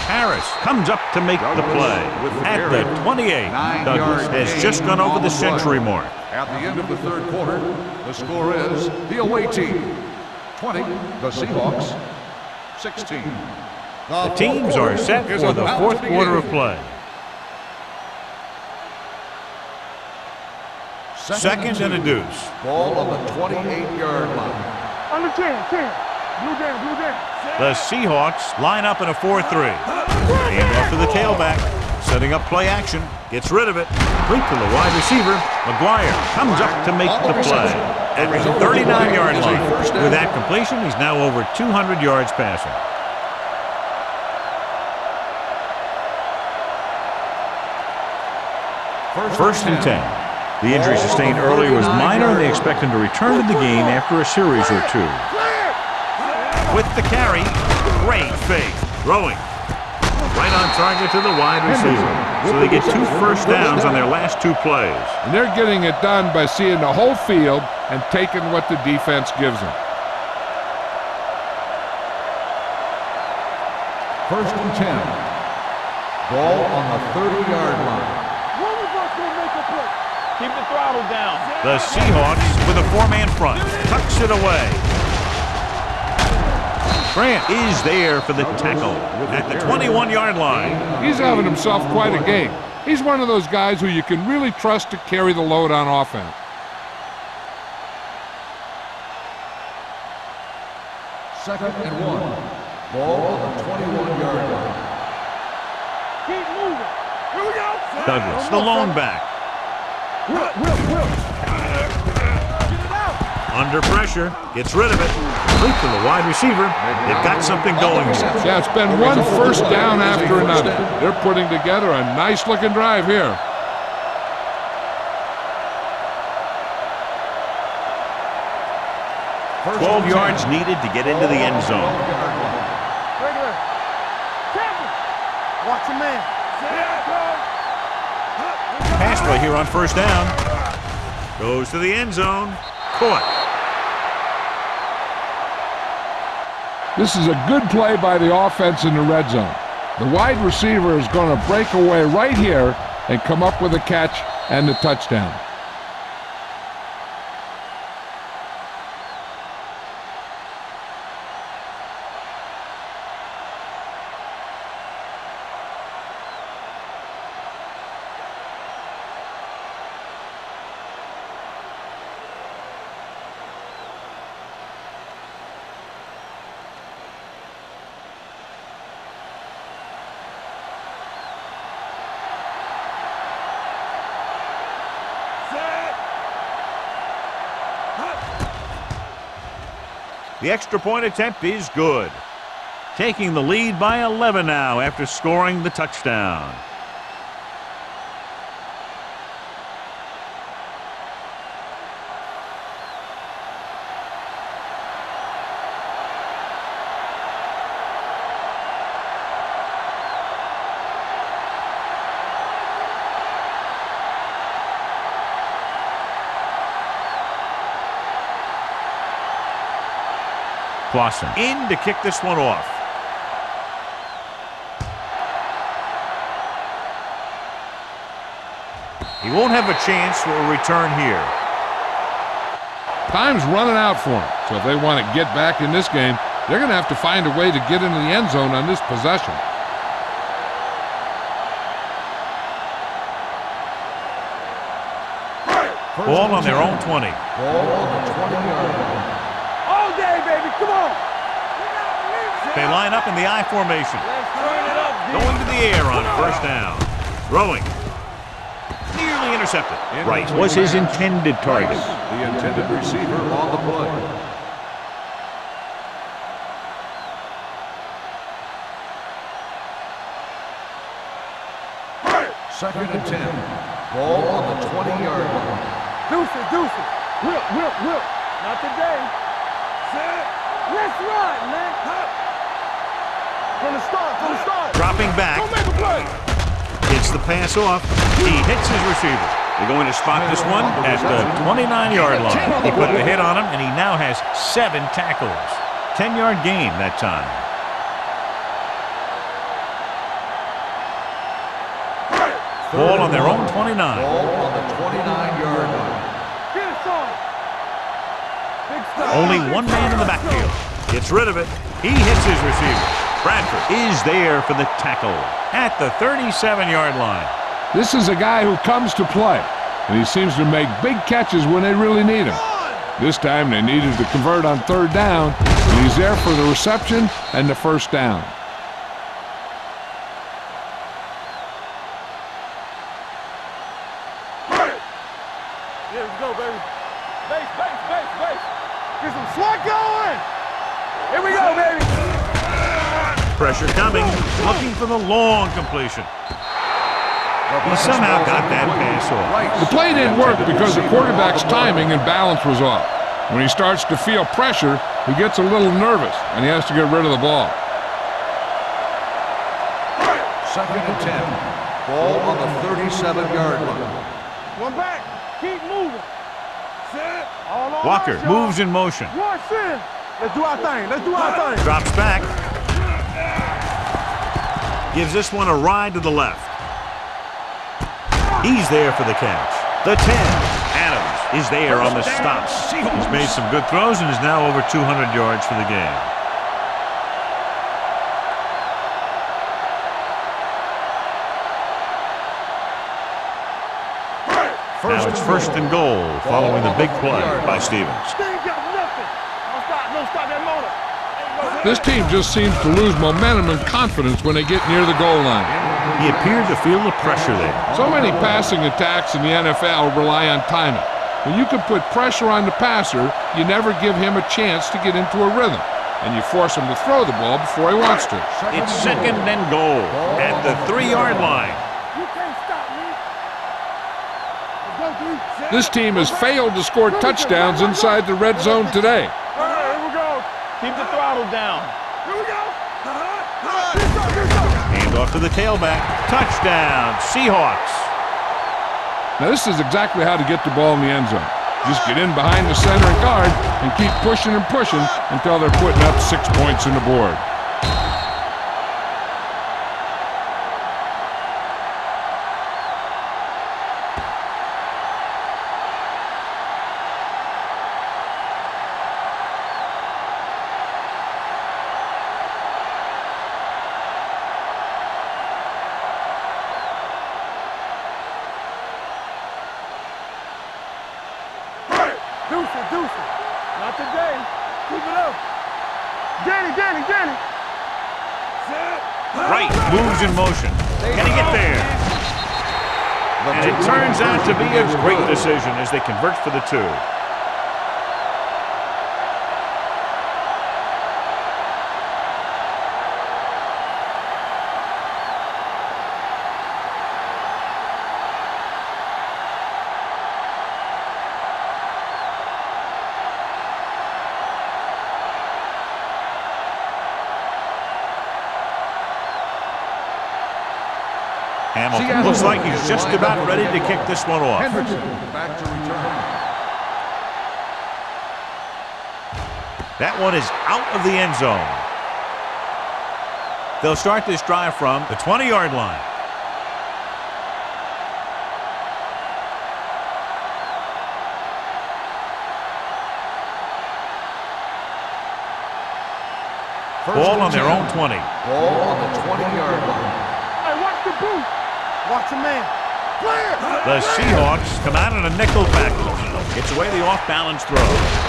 Harris comes up to make the play at the 28. Douglas has just gone over the century mark. At the end of the third quarter, the score is the away team 20, the Seahawks 16. The teams are set for the fourth quarter of play. Second and a deuce. Ball on the 28-yard line. Under 10, 10. Blue down, blue down. The Seahawks line up in a 4-3. Hand off to the tailback. Setting up play action. Gets rid of it. Complete to the wide receiver. McGuire comes up to make the play. At the 39-yard line. With that completion, he's now over 200 yards passing. First and 10. The injury sustained earlier was minor, and they expect him to return to the game after a series or two. With the carry, great fake. Throwing. Right on target to the wide receiver. So they get 2 first downs on their last 2 plays. And they're getting it done by seeing the whole field and taking what the defense gives them. First and 10. Ball on the 30-yard line. One of us will make a play. Keep the throttle down. The Seahawks with a 4-man front. Tucks it away. Grant is there for the tackle at the 21-yard line. He's having himself quite a game. He's one of those guys who you can really trust to carry the load on offense. Second and 1. Ball on the 21-yard line. Keep moving. Here we go. Douglas, the lone back. Will. Under pressure, gets rid of it. Complete to the wide receiver. They've got something going here. Yeah, it's been one first down after another. They're putting together a nice-looking drive here. First 12 and yards 10. needed to get into the end zone. Regular. Captain. Watch your man. Pass play here on first down. Goes to the end zone. Caught. This is a good play by the offense in the red zone. The wide receiver is going to break away right here and come up with a catch and the touchdown. The extra point attempt is good. Taking the lead by 11 now after scoring the touchdown. Clausen in to kick this one off. He won't have a chance for a return here. Time's running out for him, so if they want to get back in this game, they're going to have to find a way to get into the end zone on this possession. Ball on their own 20. Ball on the 20-yard line. All day, baby. Come on. They line up in the I formation. Let's turn it up, D. Going to the air on first down. Throwing. Nearly intercepted. Right was his intended target. The intended receiver on the play. Second and 10. Ball on the 20-yard line. Deuce it. Will. Not today. Let's run, man. From the start. Dropping back. Don't make a play. Gets the pass off. He hits his receiver. They're going to spot this one at the 29-yard line. He put the hit on him, and he now has 7 tackles. 10-yard gain that time. Ball on their own 29. Ball on the 29-yard line. Get it, son. Big stop. Only one man in the backfield. Gets rid of it. He hits his receiver. Bradford is there for the tackle at the 37-yard line. This is a guy who comes to play. and he seems to make big catches when they really need him. This time they needed to convert on third down, and he's there for the reception and the first down. Here we go, baby. Base. Get some slack going. Here we go, baby. Pressure coming, looking for the long completion. He somehow got that pass off. The play didn't work because the quarterback's timing and balance was off. When he starts to feel pressure, he gets a little nervous, and he has to get rid of the ball. 2nd and 10. Ball on the 37-yard line. One back. Keep moving. Set. All on Walker us, y'all. moves in motion. One sin. Let's do our thing. Drops back. Gives this one a ride to the left. He's there for the catch. The 10. Adams is there on the stop. He's made some good throws and is now over 200 yards for the game. Now it's 1st and goal following the big play by Stevens. Don't stop that motor. This team just seems to lose momentum and confidence when they get near the goal line. He appeared to feel the pressure there. So many passing attacks in the NFL rely on timing. When you can put pressure on the passer, you never give him a chance to get into a rhythm, and you force him to throw the ball before he wants to. It's 2nd and goal at the 3-yard line. You can't stop me. Let's go, dude. This team has failed to score touchdowns inside the red zone today. Here we go. Keep the throttle down. Here we go. Hand off to the tailback. Touchdown, Seahawks. Now this is exactly how to get the ball in the end zone. Just get in behind the center and guard and keep pushing and pushing until they're putting up 6 points on the board. Deuce it. Not today. Keep it up. Danny. Right, moves in motion. Can he get there? And it turns out to be a great decision as they convert for the 2. Hamilton looks like he's just about ready to kick this one off. Hendrickson back to return. That one is out of the end zone. They'll start this drive from the 20-yard line. Ball on their own 20. Ball on the 20-yard line. Hey, watch the boot. Watch the man. The Seahawks come out in a nickel package. It's away the off-balance throw.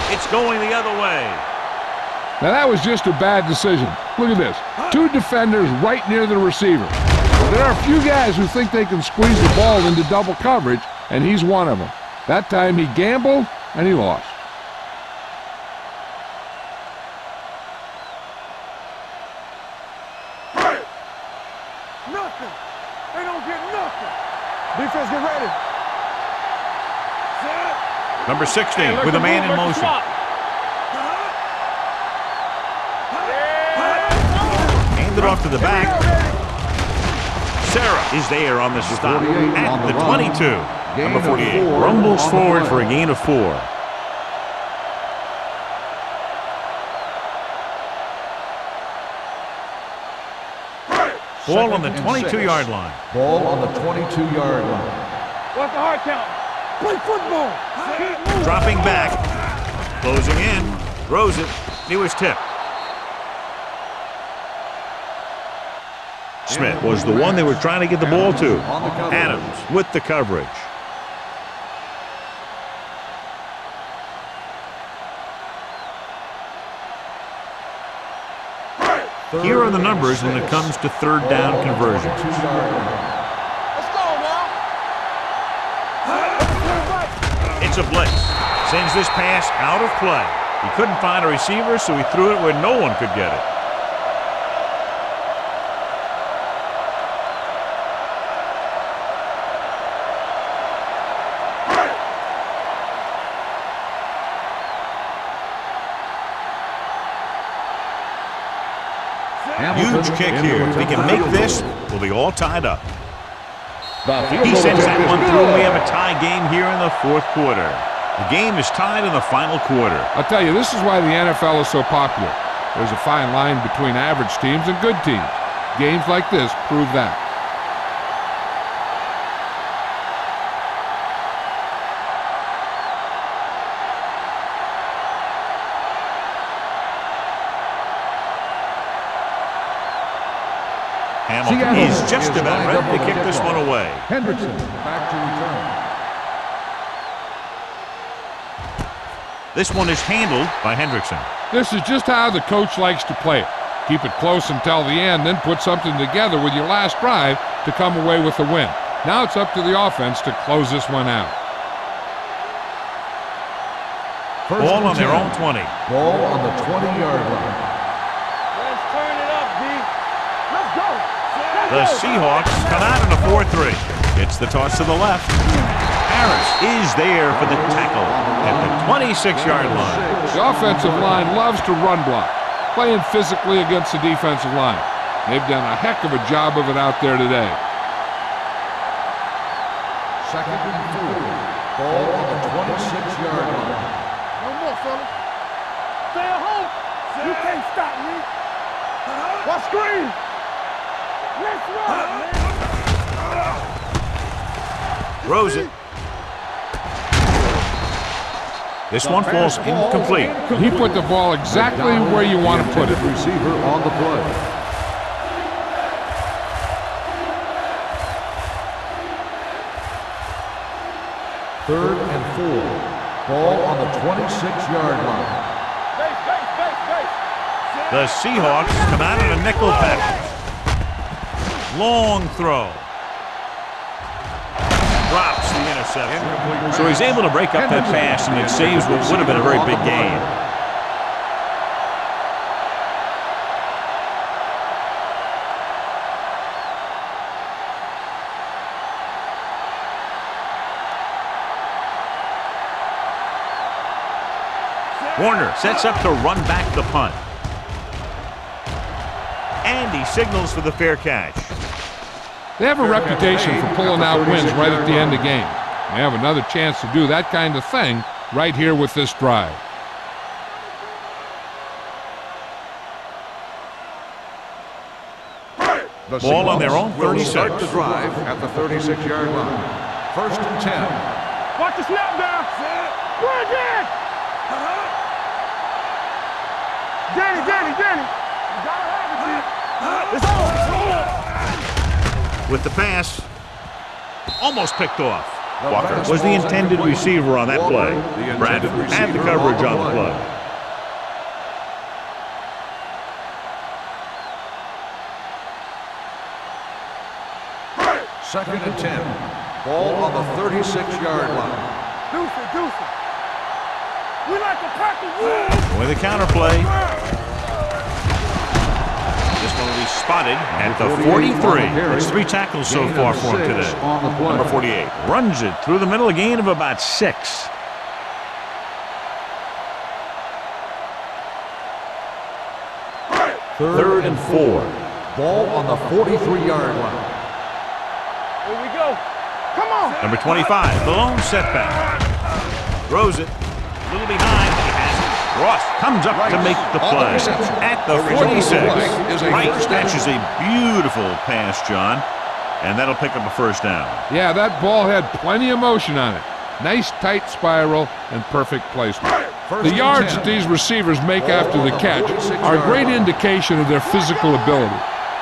It's going the other way. Now that was just a bad decision. Look at this. 2 defenders right near the receiver. There are a few guys who think they can squeeze the ball into double coverage, and he's one of them. That time he gambled, and he lost. Nothing. They don't get nothing. Defense, get ready. Number 60 with a man in motion. Hand it off to the back. Sarah is there on the stop at the 22. Number 48 rumbles forward for a gain of 4. Ball on the 22-yard line. Ball on the 22-yard line. What's the hard count? Play football. Dropping back. Closing in. Throws it. He was tipped. Smith was the one they were trying to get the ball to. Adams with the coverage. Here are the numbers when it comes to third down conversions. Let's go now. It's a blitz. Sends this pass out of play. He couldn't find a receiver, so he threw it where no one could get it. Huge kick here. If he can make this, we'll be all tied up. He sends that one through. We have a tie game here in the fourth quarter. The game is tied in the final quarter. I'll tell you, this is why the NFL is so popular. There's a fine line between average teams and good teams. Games like this prove that. Hamilton is just about ready to kick this one away. Hendrickson back to return. This one is handled by Hendrickson. This is just how the coach likes to play it. Keep it close until the end, then put something together with your last drive to come away with the win. Now it's up to the offense to close this one out. Ball on their own 20. Ball on the 20-yard line. Let's turn it up, B. Let's go. The Seahawks come out in a 4-3. It's the toss to the left. Harris is there for the tackle at the 26-yard line. The offensive line loves to run block, playing physically against the defensive line. They've done a heck of a job of it out there today. Second and 4. Ball on the 26-yard line. No more, fellas. Stay at home. You can't stop me. Watch screen. Let's run, man. Throws it. This one falls incomplete. He put the ball exactly where you want to put it. Receiver on the play. Third and 4. Ball on the 26-yard line. Base, base, base, base. The Seahawks come out in a nickel package. Long throw. Drops the interception. So he's able to break up that pass, and it saves what would have been a very big gain. Warner sets up to run back the punt. And he signals for the fair catch. They have a reputation for pulling out wins right at the end of games. They have another chance to do that kind of thing right here with this drive. The Ball on their own Seahawks will 36. start the drive at the 36-yard line. First and 10. Watch the snap down. Run, Dan. Danny. You gotta have it, G. It's on. With the pass, almost picked off. Walker was the intended receiver on that play. Bradford had the coverage on the play. Second and 10. Ball on the 36-yard line. Deuce. We like to pack the wood. With a counterplay. This one will be spotted at the 43. It's 3 tackles so far for him today. Number 48 runs it through the middle, a gain of about 6. Third and 4. Ball on the 43-yard line. Here we go. Come on. Number 25, the lone setback. Throws it. A little behind, but he has it. Ross comes up to make the play at the 46. Wright catches a beautiful pass, John, and that'll pick up a first down. Yeah, that ball had plenty of motion on it. Nice tight spiral and perfect placement. The yards that these receivers make after the catch are a great indication of their physical ability.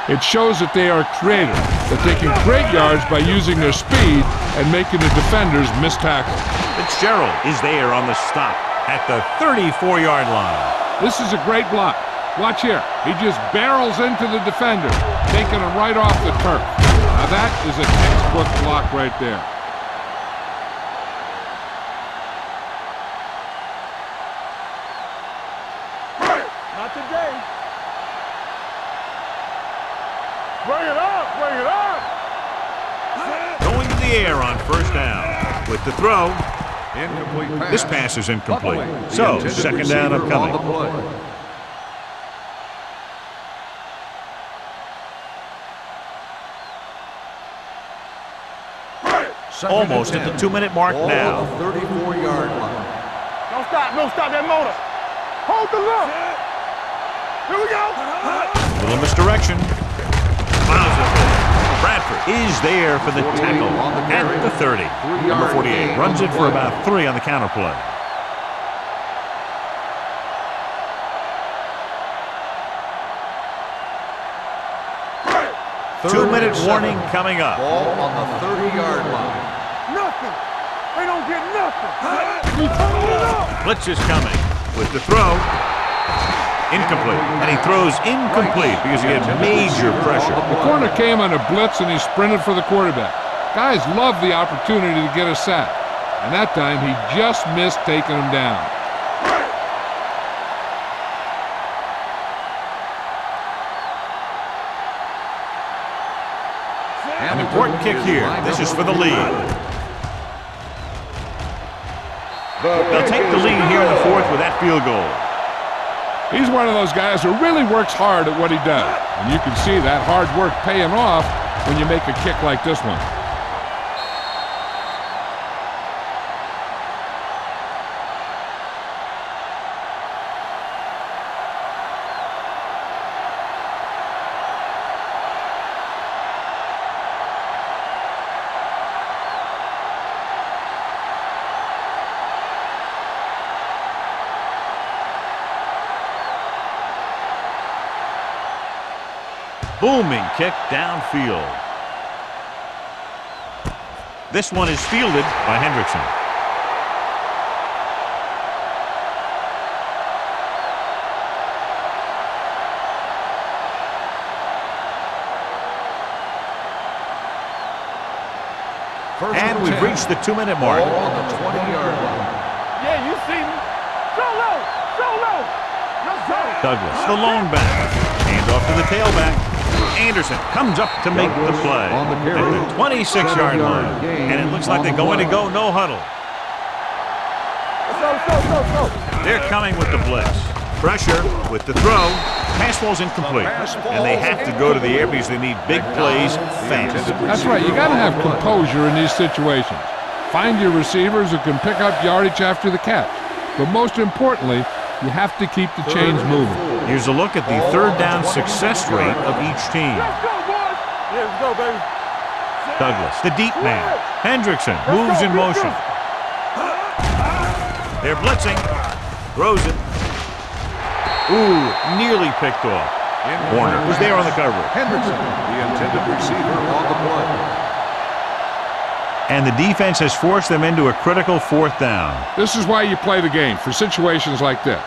It shows that they are creative, that they can create yards by using their speed and making the defenders miss tackles. Fitzgerald is there on the stop at the 34-yard line. This is a great block. Watch here. He just barrels into the defender, taking him right off the turf. Now that is a textbook block right there. Not today. Bring it up, bring it up. Going to the air on first down. With the throw, Incomplete pass. this pass is incomplete. Buckley, the So, intended second down receiver on the upcoming. play. Second and Almost at 10. the 2-minute mark Ball now. at the 34-yard line. Don't stop that motor. Hold the look. Here we go. Little misdirection. Miles it. Bradford is there for the tackle at the 30. Number 48 runs it for about 3 on the counter play. Two-minute warning coming up. Ball on the 30-yard line. Nothing. They don't get nothing. We turn it up. Blitz is coming with the throw. Incomplete. And he throws incomplete because he had major pressure. The corner came on a blitz and he sprinted for the quarterback. Guys love the opportunity to get a sack. And that time he just missed taking him down. An important kick here. This is for the lead. They'll take the lead here in the fourth with that field goal. He's one of those guys who really works hard at what he does. And you can see that hard work paying off when you make a kick like this one. Booming kick downfield. This one is fielded by Hendrickson. And we've reached the 2-minute mark. Ball on the 20-yard line. Yeah, you see me. So low, so low. Let's go. Douglas, the lone back. Hand off to the tailback. Anderson comes up to make the play On the carry. at the 26-yard line. gain And it looks like on they're the going to play. go no huddle. So. They're coming with the blitz. Pressure with the throw. Pass ball's incomplete. And they have to go to the air because they need big plays fast. That's right. You got to have composure in these situations. Find your receivers who can pick up yardage after the catch. But most importantly, you have to keep the chains moving. Here's a look at the third down success rate of each team. Let's go, boys. Yeah, let's go, baby. Douglas, the deep man. Hendrickson moves in motion. They're blitzing. Throws it. Ooh, nearly picked off. Warner was there on the coverage. Hendrickson, the intended receiver on the play. And the defense has forced them into a critical fourth down. This is why you play the game, for situations like this.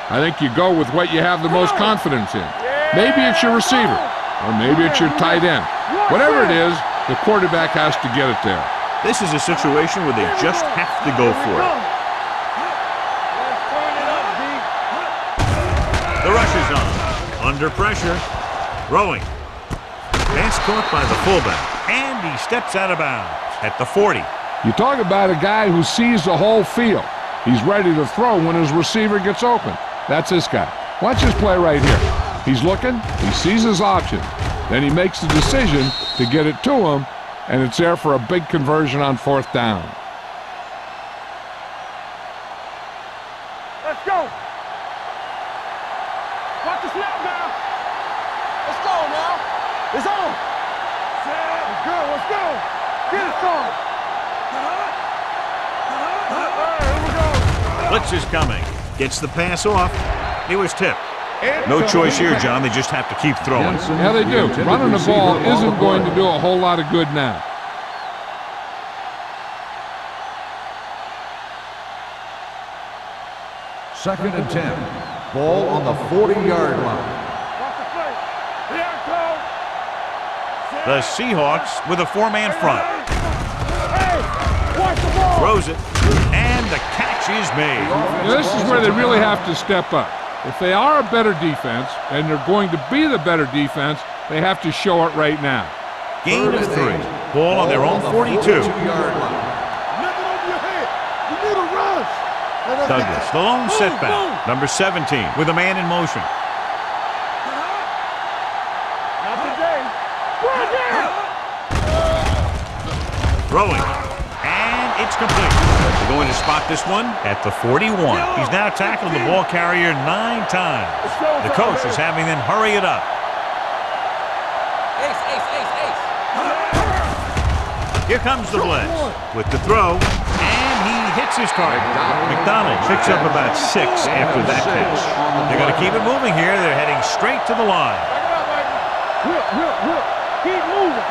I think you go with what you have the most confidence in. Maybe it's your receiver, or maybe it's your tight end. Whatever it is, the quarterback has to get it there. This is a situation where they just have to go for it. Let's turn it up, D. The rush is on. Under pressure. Throwing. Pass caught by the fullback. And he steps out of bounds at the 40. You talk about a guy who sees the whole field. He's ready to throw when his receiver gets open. That's this guy. Watch this play right here. He's looking, he sees his option. Then he makes the decision to get it to him, and it's there for a big conversion on fourth down. Let's go. Watch the snap now. Let's go now. It's on. Let's go, let's go. Get it started. Here we go. Blitz is coming. Gets the pass off. He was tipped. No choice here, John. They just have to keep throwing. Yeah, they do. Running the ball isn't going to do a whole lot of good now. Second and 10. Ball on the 40-yard line. Watch the play. Here it comes. The Seahawks with a four-man front. Hey, watch the ball. Throws it, and the catch is made. Now, this is where they really have to step up. If they are a better defense, and they're going to be the better defense, they have to show it right now. Gain of 3. Ball on their own 42. Yard line. Nothing over your head. You need a rush. Douglas, the lone setback. Number 17 with a man in motion. Not today. Throwing. And it's complete. They're going to spot this one at the 41. He's now tackled the ball carrier 9 times. The coach is having them hurry it up. Ace, ace, ace, ace. Here comes the blitz with the throw, and he hits his target. McDonald picks up about 6 after that catch. They're going to keep it moving here. They're heading straight to the line. Whip. Keep moving.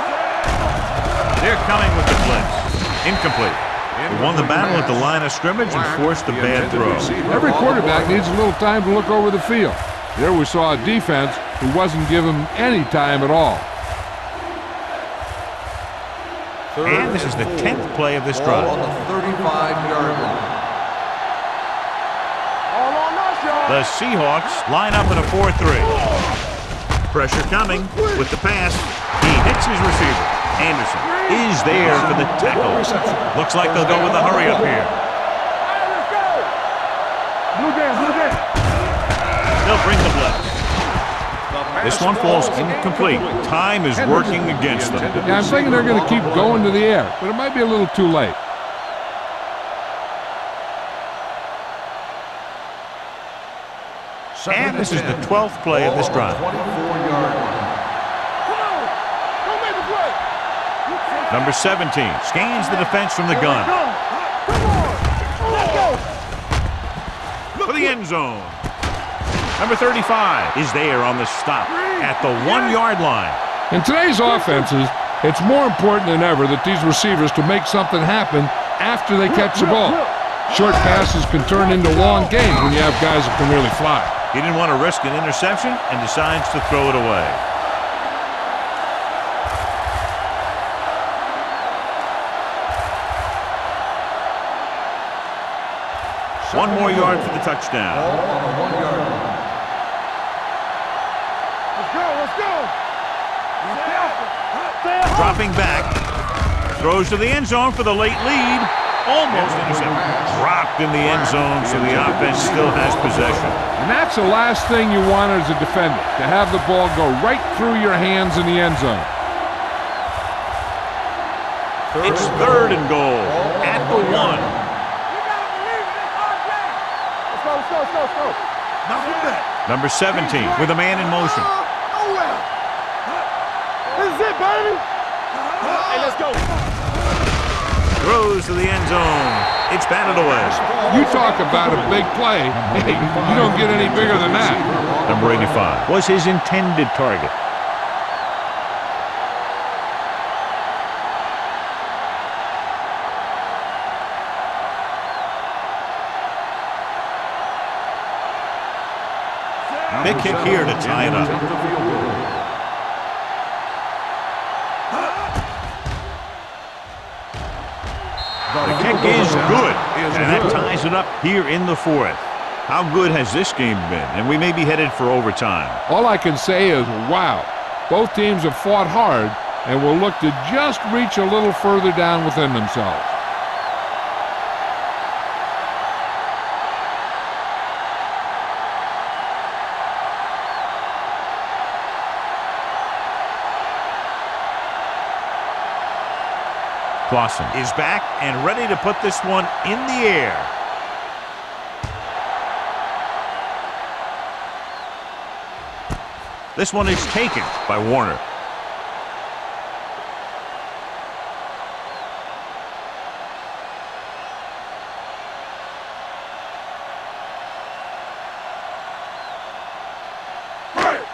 They're coming with the blitz. Incomplete. They won the battle at the line of scrimmage and forced the bad throw. Every quarterback needs a little time to look over the field. There we saw a defense who wasn't given any time at all. And this is the 10th play of this drive. Ball on the 35-yard line. All on us, y'all. The Seahawks line up in a 4-3. Pressure coming with the pass. He hits his receiver. Anderson is there for the tackle. Looks like they'll go with the hurry up here. Let's go. Blue game. They'll bring the blitz. This one falls incomplete. Time is working against them. Yeah, I'm thinking they're going to keep going to the air, but it might be a little too late. And this is the 12th play of this drive. 24-yard line. Come on. Don't make the play. Number 17 scans the defense from the gun Come on. Let's go. for the end zone. Number 35 is there on the stop at the 1-yard line. In today's offenses, it's more important than ever that these receivers to make something happen after they catch the ball. Short passes can turn into long games when you have guys that can really fly. He didn't want to risk an interception and decides to throw it away. One more yard for the touchdown. Ball on the 1-yard line. Let's go. Dropping back. Throws to the end zone for the late lead. Almost intercepted. Dropped in the end zone, so the offense still has possession. And that's the last thing you want as a defender, to have the ball go right through your hands in the end zone. It's 3rd and goal at the 1. Let's go. Number 17 with a man in motion. This is it, baby. Hey, let's go. Throws to the end zone. It's batted away. You talk about a big play, you don't get any bigger than that. Number 85 was his intended target. Big kick here to tie it up. The kick is good, and that ties it up here in the 4th. How good has this game been? And we may be headed for overtime. All I can say is, wow. Both teams have fought hard and will look to just reach a little further down within themselves. Clausen is back and ready to put this one in the air. This one is taken by Warner.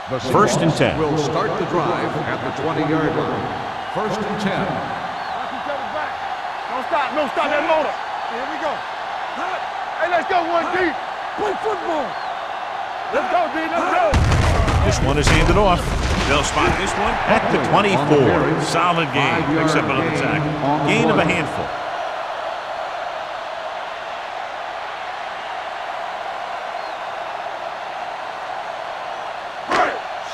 The 1st and 10. will start the drive at the 20-yard line. 1st and 10. Don't stop that motor. Here we go. Hey, let's go, 1 deep. Play football. Let's go, D. Let's go. This one is handed off. They'll spot this one at the 24. Solid game. Picks up another tackle. Gain of a handful.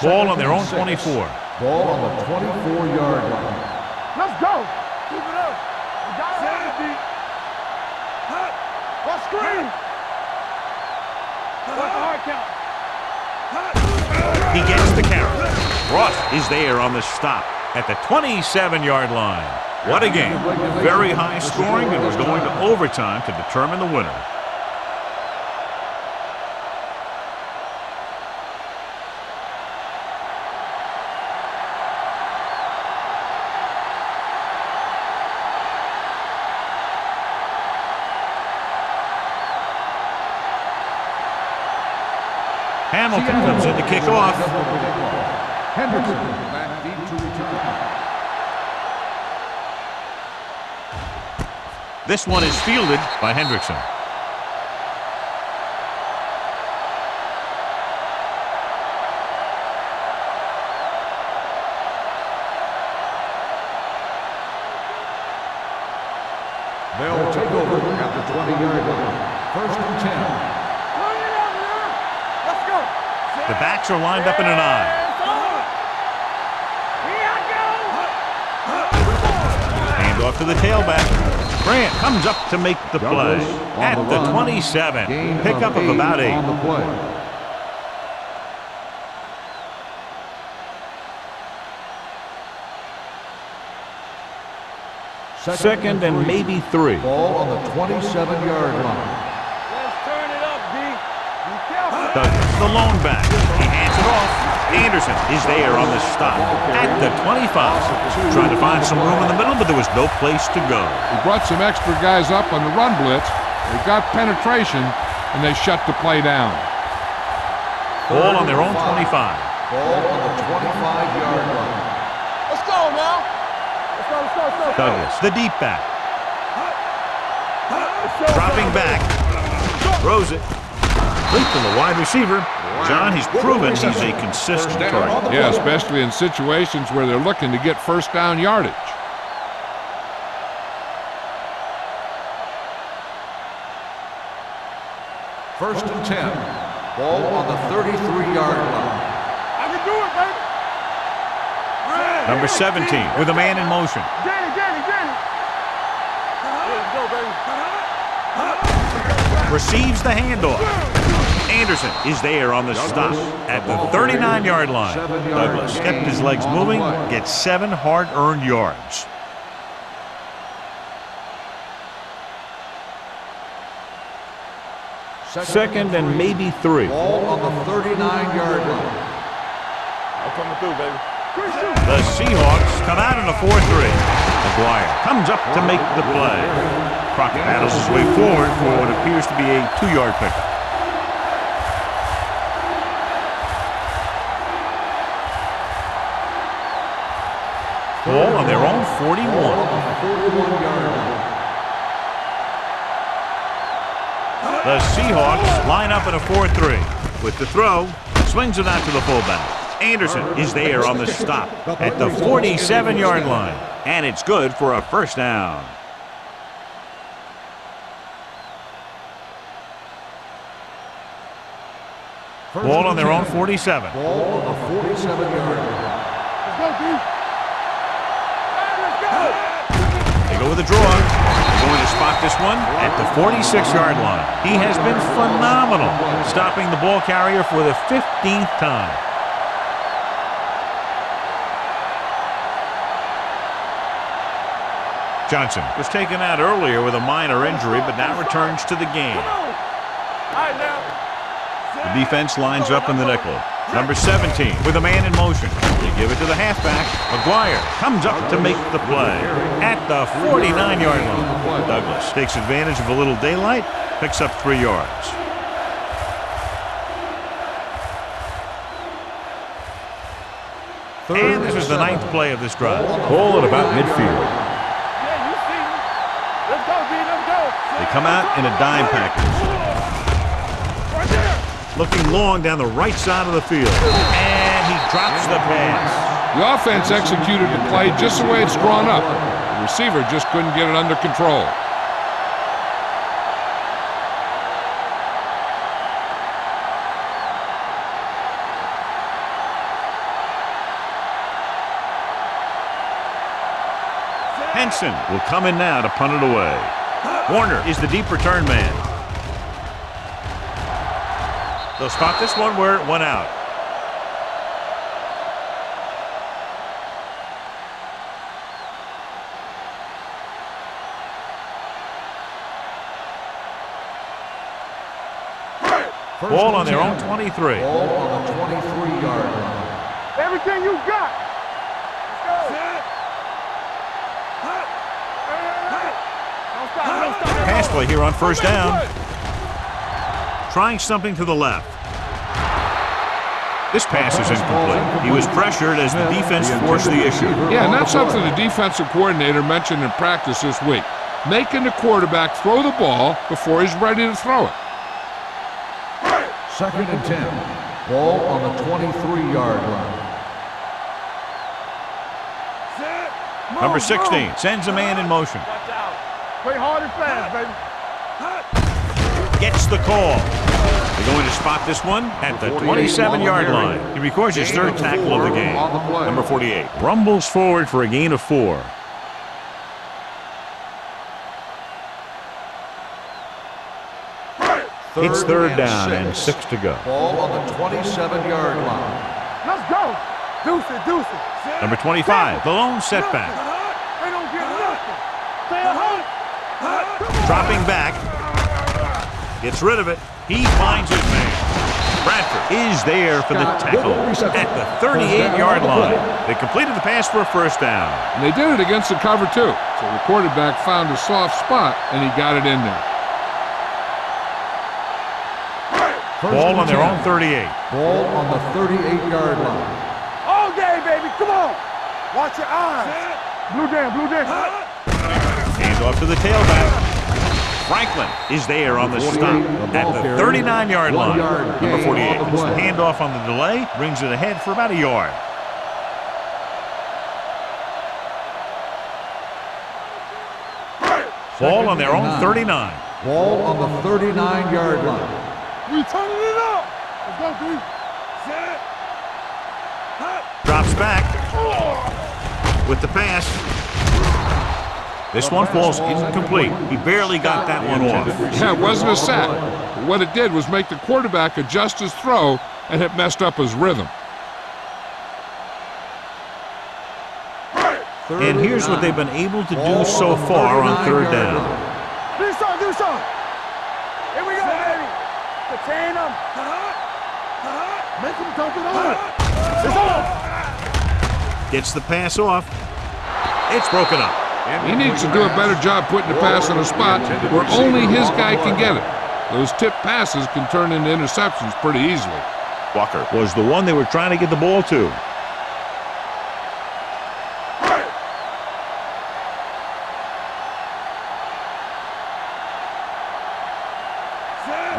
Ball on their own 24. Ball on the 24-yard line. Let's go. Keep it up. We got it, D. What screen? What's the hard count? He gets the carry. Ross is there on the stop at the 27-yard line. What a game. Very high scoring, and we're going to overtime to determine the winner. Hamilton comes in to kick off. Hendrickson back deep to return. This one is fielded by Hendrickson. They'll take over at the 20-yard line. 1st and 10. The backs are lined up in an I. Hand off to the tailback. Grant comes up to make the play at the 27. Pickup of about 8. On the play. Second and maybe 3. Ball on the 27-yard line. Let's turn it up, D. Be careful. Douglas, the lone back. He hands it off. Anderson is there on the stop at the 25. Trying to find some room in the middle, but there was no place to go. He brought some extra guys up on the run blitz. They got penetration, and they shut the play down. Ball on their own 25. Ball on the 25-yard line. Let's go now. Let's go, let's go, let's go. Douglas, the deep back. Dropping back. Throws it. Complete to the wide receiver. John, he's proven he's a consistent target. Yeah, especially in situations where they're looking to get first down yardage. First and 10. Ball on the 33-yard line. I can do it, baby. Number 17 with a man in motion. Get it. Let's go, baby. Receives the handoff. Anderson is there on the stop at the 39-yard line. Douglas kept his legs moving, gets 7 hard-earned yards. Second and maybe 3. Ball on the 39-yard line. I'm coming through, baby. The Seahawks come out in a 4-3. McGuire comes up to make the play. Crockett battles his way forward for what appears to be a 2-yard pickup. Ball on their own 41. The Seahawks line up in a 4-3. With the throw, swings it out to the fullback. Anderson is there on the stop at the 47-yard line. And it's good for a first down. Ball on their own 47. Ball on the 47-yard line. Let's go, D. They go with a draw. They're going to spot this one at the 46-yard line. He has been phenomenal, stopping the ball carrier for the 15th time. Johnson was taken out earlier with a minor injury, but now returns to the game. All right, now. The defense lines up in the nickel. Number 17 with a man in motion. They give it to the halfback. McGuire comes up to make the play at the 49-yard line. Douglas takes advantage of a little daylight, picks up 3 yards. And this is the 9th play of this drive. Ball at about midfield. Yeah, you see me. Let's go, D. Let's go. They come out in a dime package. Right there. Looking long down the right side of the field. And he drops the pass. The offense executed the play just the way it's drawn up. The receiver just couldn't get it under control. Henson will come in now to punt it away. Warner is the deep return man. They'll spot this one where it went out. Ball on their own 23. Ball on the 23-yard line. Everything you got. Let's go. Don't stop. Pass play here on first down. Trying something to the left. This pass is incomplete. He was pressured as the defense forced the issue. Yeah, and that's something the defensive coordinator mentioned in practice this week. Making the quarterback throw the ball before he's ready to throw it. 2nd and 10. Ball on the 23-yard line. Number 16 sends a man in motion. Play hard and fast, baby. Gets the call. They're going to spot this one at the 27-yard line. He records his third tackle of the game. Number 48 rumbles forward for a gain of 4. It's third down and 6 to go. Ball on the 27-yard line. Let's go. Deuce it. Number 25, the lone setback. They don't get nothing. Stay at home. Dropping back. Gets rid of it. He finds his man. Bradford is there for the tackle at the 38-yard line. They completed the pass for a first down. And they did it against the cover, too. So the quarterback found a soft spot, and he got it in there. Ball on their own 38. Ball on the 38-yard line. All day, baby. Come on. Watch your eyes. Blue down. Hand off to the tailback. Franklin is there on the stop at the 39-yard line. Number 48 gets the handoff on the delay, brings it ahead for about a yard. Ball on their own 39. Ball on the 39-yard line. We turning it up. Let's go, dude. Drops back with the pass. This one falls incomplete. He barely got that one off. Yeah, it wasn't a sack. But what it did was make the quarterback adjust his throw, and it messed up his rhythm. And here's what they've been able to do so far on third down. Do something. Here we go, baby. Contain them. Make them dump it on. It's off. Gets the pass off. It's broken up. He needs to do a better job putting the pass in a spot where only his guy can get it. Those tip passes can turn into interceptions pretty easily. Walker was the one they were trying to get the ball to.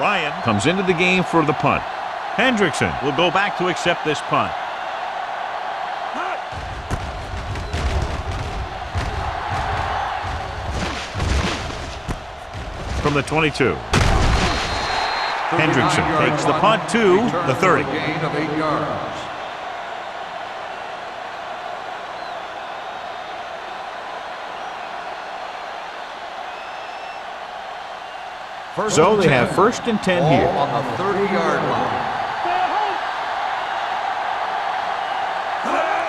Ryan comes into the game for the punt. Hendrickson will go back to accept this punt. From the 22. Hendrickson takes the punt to the 30. Gain of 8 yards. So they have 1st and 10 Ball here. on the 30-yard line.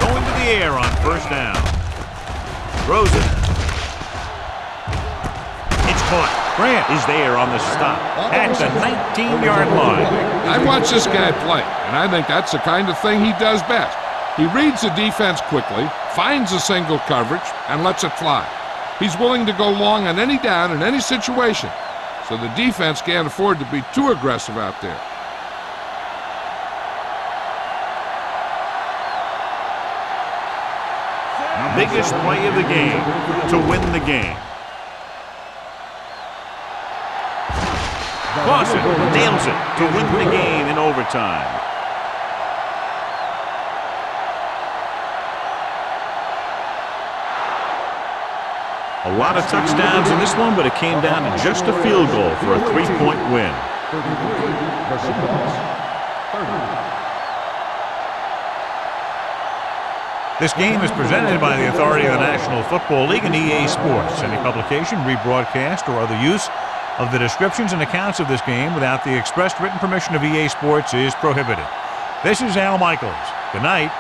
Going to the air on first down. Throws it. It's caught. Grant is there on the stop at the 19-yard line. I watch this guy play, and I think that's the kind of thing he does best. He reads the defense quickly, finds a single coverage, and lets it fly. He's willing to go long on any down in any situation, so the defense can't afford to be too aggressive out there. Biggest play of the game to win the game. Clausen nails it to win the game in overtime. A lot of touchdowns in this one, but it came down to just a field goal for a 3-point win. This game is presented by the authority of the National Football League and EA Sports. Any publication, rebroadcast, or other use of the descriptions and accounts of this game without the expressed written permission of EA Sports is prohibited. This is Al Michaels. Good night.